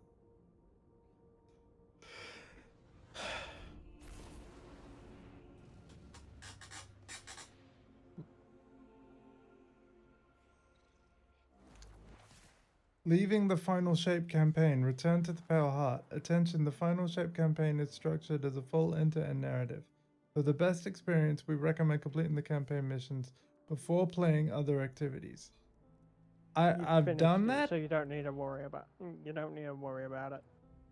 Leaving the Final Shape campaign, return to the Pale Heart. Attention, the Final Shape campaign is structured as a full end-to-end narrative. For the best experience, we recommend completing the campaign missions before playing other activities. I've done that, so you don't need to worry about it.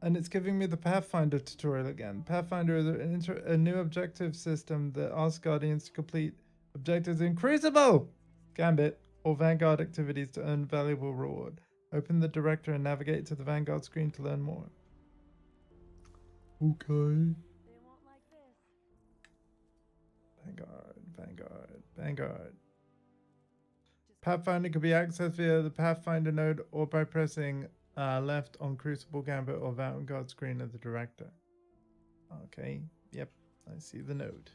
and it's giving me the Pathfinder tutorial again. Pathfinder is a new objective system that asks Guardians to complete objectives in Crucible, Gambit, or Vanguard activities to earn valuable reward. Open the director and navigate to the Vanguard screen to learn more. Okay. Vanguard. Pathfinder can be accessed via the Pathfinder node or by pressing left on Crucible, Gambit, or Vanguard screen of the director. Okay, yep, I see the node.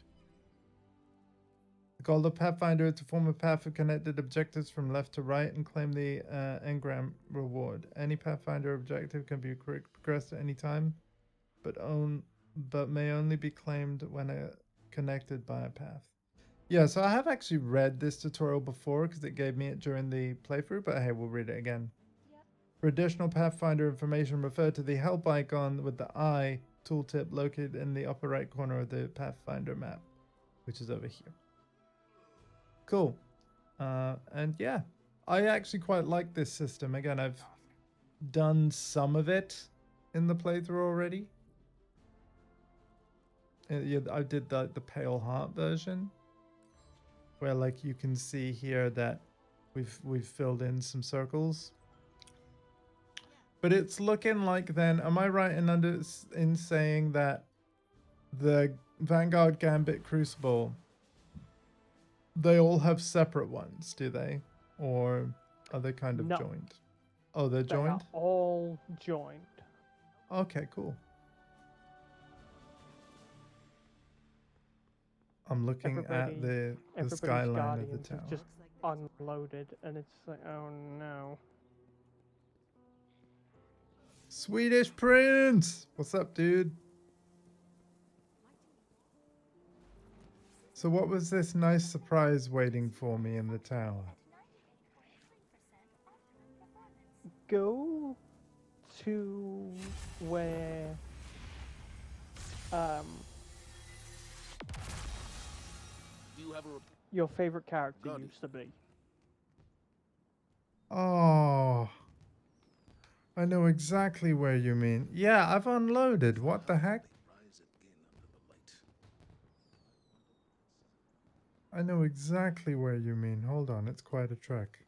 The goal of Pathfinder is to form a path of connected objectives from left to right and claim the engram reward. Any Pathfinder objective can be progressed at any time, but may only be claimed when connected by a path. Yeah, so I have actually read this tutorial before because it gave me it during the playthrough, but hey, we'll read it again. For additional Pathfinder information, refer to the help icon with the eye tooltip located in the upper right corner of the Pathfinder map, which is over here. Cool. And yeah, I actually quite like this system. Again, I've done some of it in the playthrough already. Yeah, I did the Pale Heart version, where like you can see here that we've filled in some circles. But it's looking like then, am I right in saying that the Vanguard, Gambit, Crucible, they all have separate ones, do they? Or are they kind of joined? Oh, they're joined? They are all joined. Okay, cool. I'm looking at the skyline of the tower. Just unloaded, and it's like, oh no. Swedish Prince! What's up, dude? So what was this nice surprise waiting for me in the tower? Go to where your favorite character used to be. Oh, I know exactly where you mean. Yeah, I've unloaded. What the heck? I know exactly where you mean. Hold on, it's quite a trek.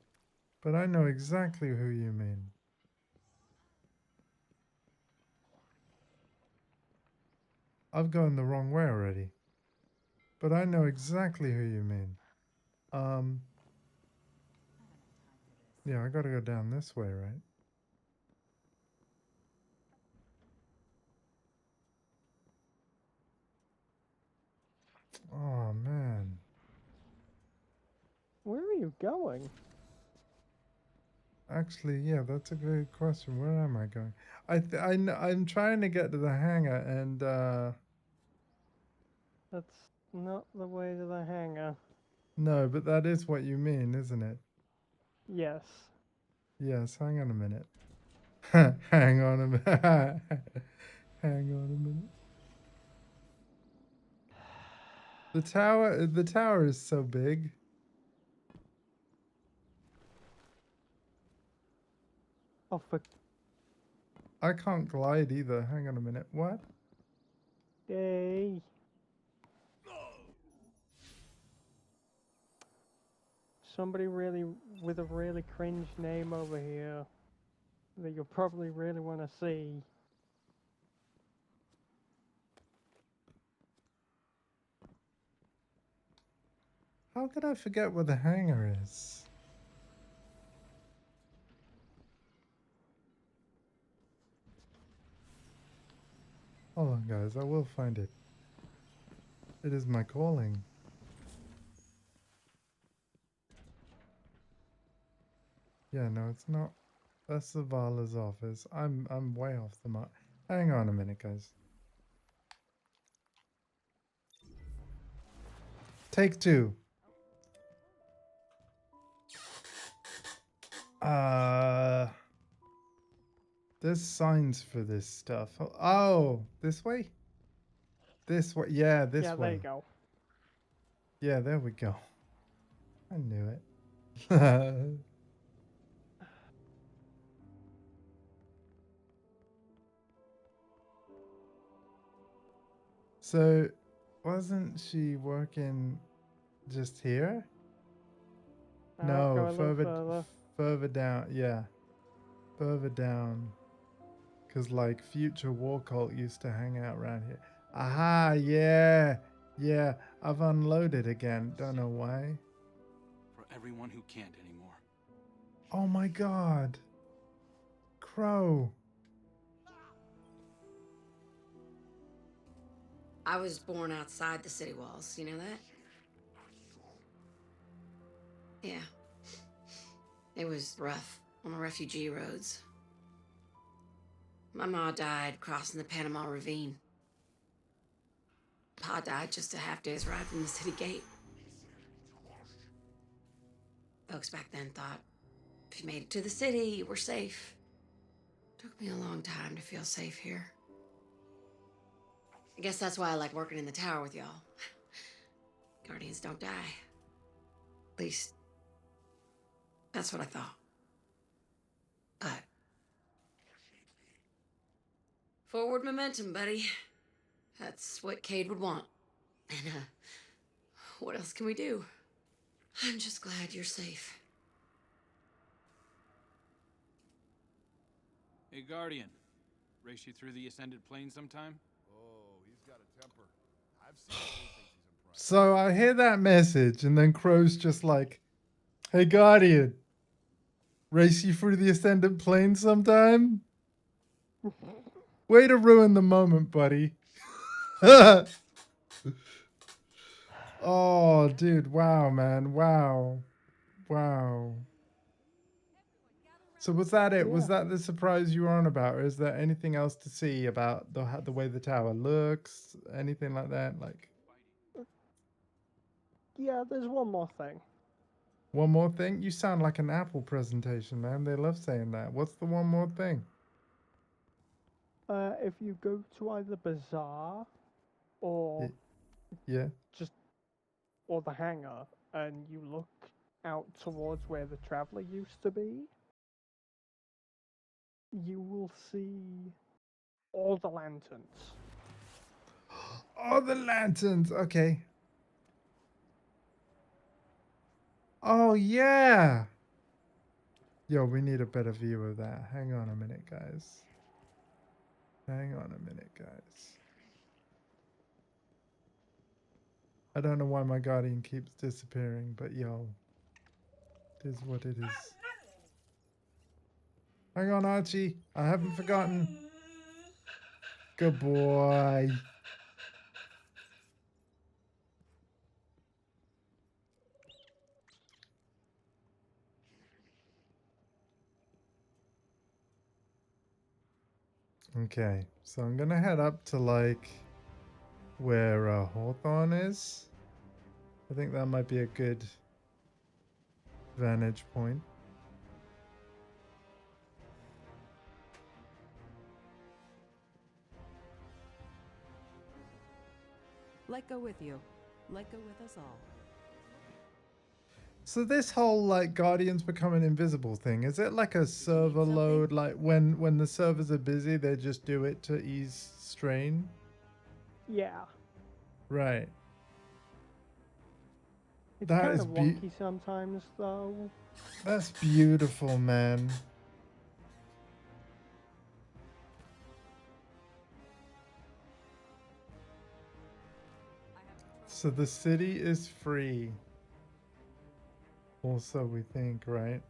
But I know exactly who you mean. I've gone the wrong way already. But I know exactly who you mean. Yeah, I gotta go down this way, right? Oh, man. Where are you going? Actually, yeah, that's a good question. Where am I going? I'm trying to get to the hangar, and That's not the way to the hangar. no, but that is what you mean, isn't it? Yes. Yes. Hang on a minute. Hang on a minute. Hang on a minute. The tower is so big. Oh, for... I can't glide either. Hang on a minute. What? Yay. Somebody really with a really cringe name over here that you'll probably really want to see. How could I forget where the hangar is? Hold on, guys. I will find it. It is my calling. Yeah, no, it's not. That's Zavala's office. I'm way off the mark. Hang on a minute, guys. Take two. There's signs for this stuff. Oh, this way? This way. Yeah, this way. Yeah, there you go. Yeah, there we go. I knew it. So, wasn't she working just here? No, further down. Yeah, further down. Because like Future War Cult used to hang out around here. Aha, yeah. Yeah, I've unloaded again. Don't know why. For everyone who can't anymore. Oh my god. Crow. I was born outside the city walls, you know that? Yeah. It was rough on the refugee roads. My ma died crossing the Panama Ravine. Pa died just a half day's ride from the city gate. Folks back then thought if you made it to the city, you were safe. Took me a long time to feel safe here. I guess that's why I like working in the tower with y'all. Guardians don't die. At least, that's what I thought. But forward momentum, buddy. That's what Cade would want. And, what else can we do? I'm just glad you're safe. Hey, Guardian. Race you through the Ascended Plane sometime? Oh, he's got a temper. I've seen it. He thinks he's impressed. So I hear that message, and then Crow's just like, "Hey, Guardian, race you through the Ascendant Plane sometime?" Way to ruin the moment, buddy. Oh, dude, wow, man, wow, wow. So was that it? Was that the surprise you were on about? Or is there anything else to see about the way the tower looks? Anything like that? Like Yeah, there's one more thing. one more thing? You sound like an Apple presentation, man. They love saying that. What's the one more thing? If you go to either Bazaar or Yeah. or the hangar, and you look out towards where the Traveler used to be, you will see all the lanterns. Oh, the lanterns. Okay. Oh, yeah. Yo, we need a better view of that. Hang on a minute, guys. Hang on a minute, guys. I don't know why my Guardian keeps disappearing, but yo, it is what it is. Hang on, Archie. I haven't forgotten. Good boy. Okay, so I'm gonna head up to like where Hawthorne is. I think that might be a good vantage point. Let go with you. Let go with us all. So this whole like Guardians becoming invisible thing, is it like a server load? Like when the servers are busy, they just do it to ease strain? Yeah. Right. It's That kind is of wonky sometimes, though. That's beautiful, man. So the city is free. Also, we think, right?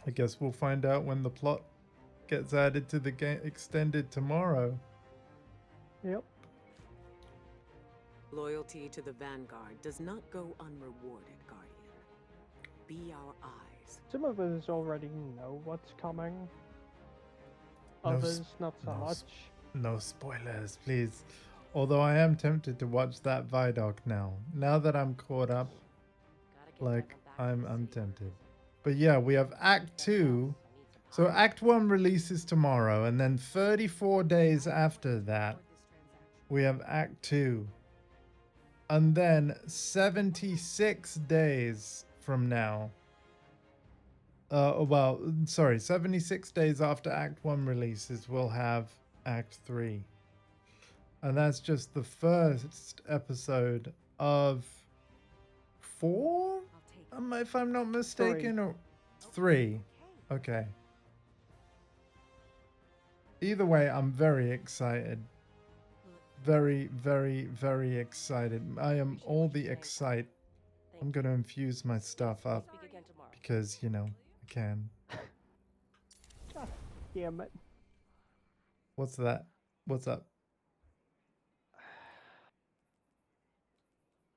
I guess we'll find out when the plot gets added to the game extended tomorrow. Yep. Loyalty to the Vanguard does not go unrewarded, Guardian. Be our eyes. Some of us already know what's coming. Others, not so much. No spoilers, please. Although I am tempted to watch that Vidoc now. Now that I'm caught up, like I'm tempted. But yeah, we have Act 2. So Act 1 releases tomorrow, and then 34 days after that, we have Act 2. And then 76 days from now. 76 days after Act 1 releases, we'll have Act 3. And that's just the first episode of 4? If I'm not mistaken, or 3. Okay. Either way, I'm very excited. Very, very, very excited. I am all the excite. I'm going to infuse my stuff up because, you know, I can. God damn it. What's that? What's up?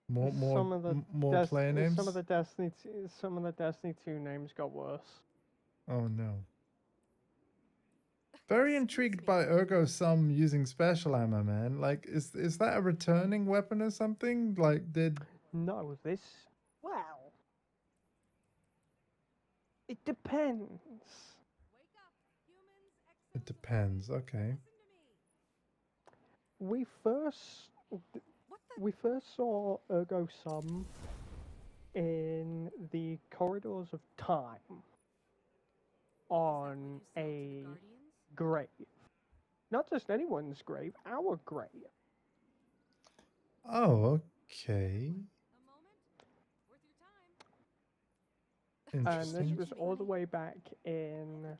More player names. Some of the Destiny 2 names got worse. Oh no. Very intrigued by Ergo Sum using special ammo, man. Like, is that a returning weapon or something? Like, No, this. Well, it depends. It depends. Okay. We first saw Ergo Sum in the corridors of time on a grave. Not just anyone's grave, our grave. Oh, okay. And this Interesting. was all the way back in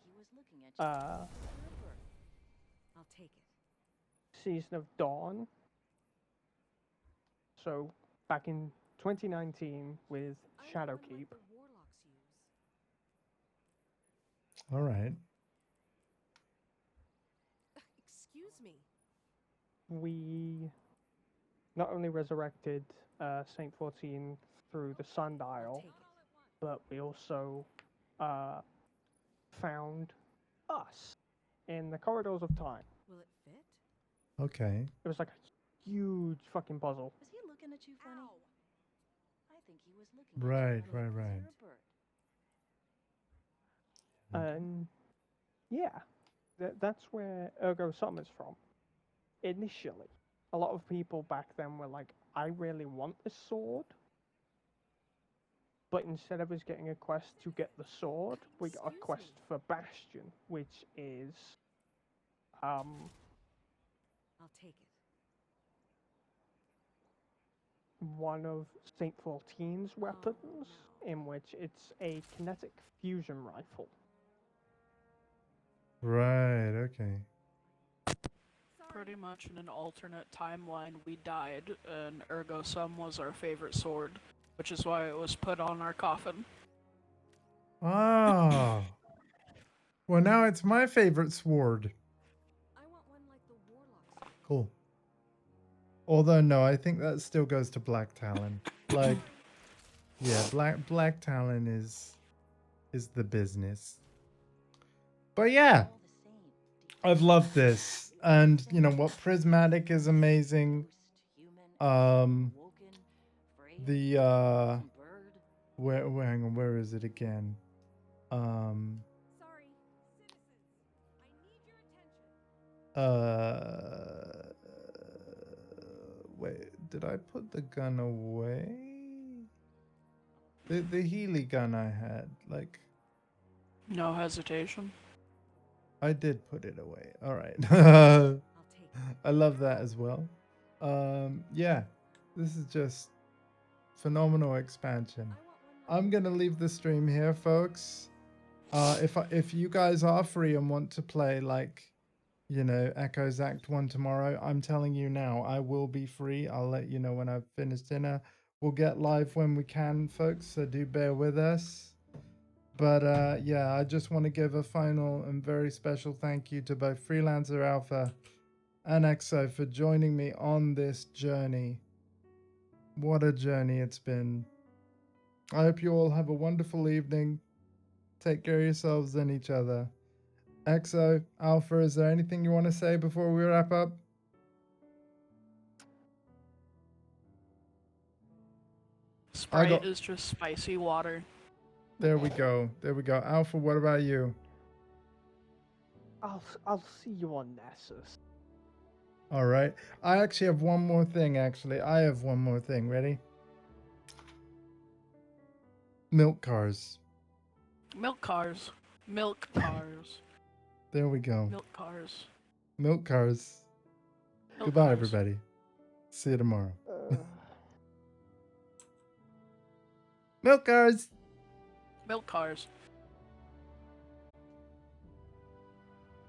I'll take it. Season of Dawn. So back in 2019 with Shadowkeep. All right. Excuse me. We not only resurrected Saint 14 through the Sundial, but we also found us in the corridors of time. Will it fit? Okay. It was like a huge fucking puzzle. Was he looking at you funny? I think he was looking Right, at you. right, Was right. there a bird? And yeah, that's where Ergo Sum is from. Initially, a lot of people back then were like, I really want this sword. But instead of us getting a quest to get the sword, we got a quest for Bastion, which is I'll take it. one of Saint 14's weapons, in which it's a kinetic fusion rifle. Right. Okay. Pretty much in an alternate timeline, we died, and Ergo Sum was our favorite sword, which is why it was put on our coffin. Ah. Well, now it's my favorite sword. I want one like the warlocks. Cool. Although no, I think that still goes to Black Talon. Like, yeah, Black Talon is the business. But yeah, I've loved this, and you know what? Prismatic is amazing. The hang on, where is it again? Wait, did I put the gun away? The Healy gun I had, like, No hesitation. I did put it away. All right. I love that as well. Yeah, this is just phenomenal expansion. I'm gonna leave the stream here, folks. If you guys are free and want to play, like, you know, Echoes Act 1 tomorrow, I'm telling you now, I will be free. I'll let you know when I've finished dinner. We'll get live when we can, folks, so do bear with us. But yeah, I just want to give a final and very special thank you to both Freelancer Alpha and EXO for joining me on this journey. What a journey it's been. I hope you all have a wonderful evening. Take care of yourselves and each other. EXO, Alpha, is there anything you want to say before we wrap up? Sprite is just spicy water. There we go. There we go. Alpha, what about you? I'll see you on Nessus. All right. I actually have one more thing, actually. I have one more thing. Ready? Milk cars. Milk cars. Milk cars. There we go. Milk cars. Milk cars. Milk Goodbye, cars. everybody. See you tomorrow. Milk cars. Milk cars.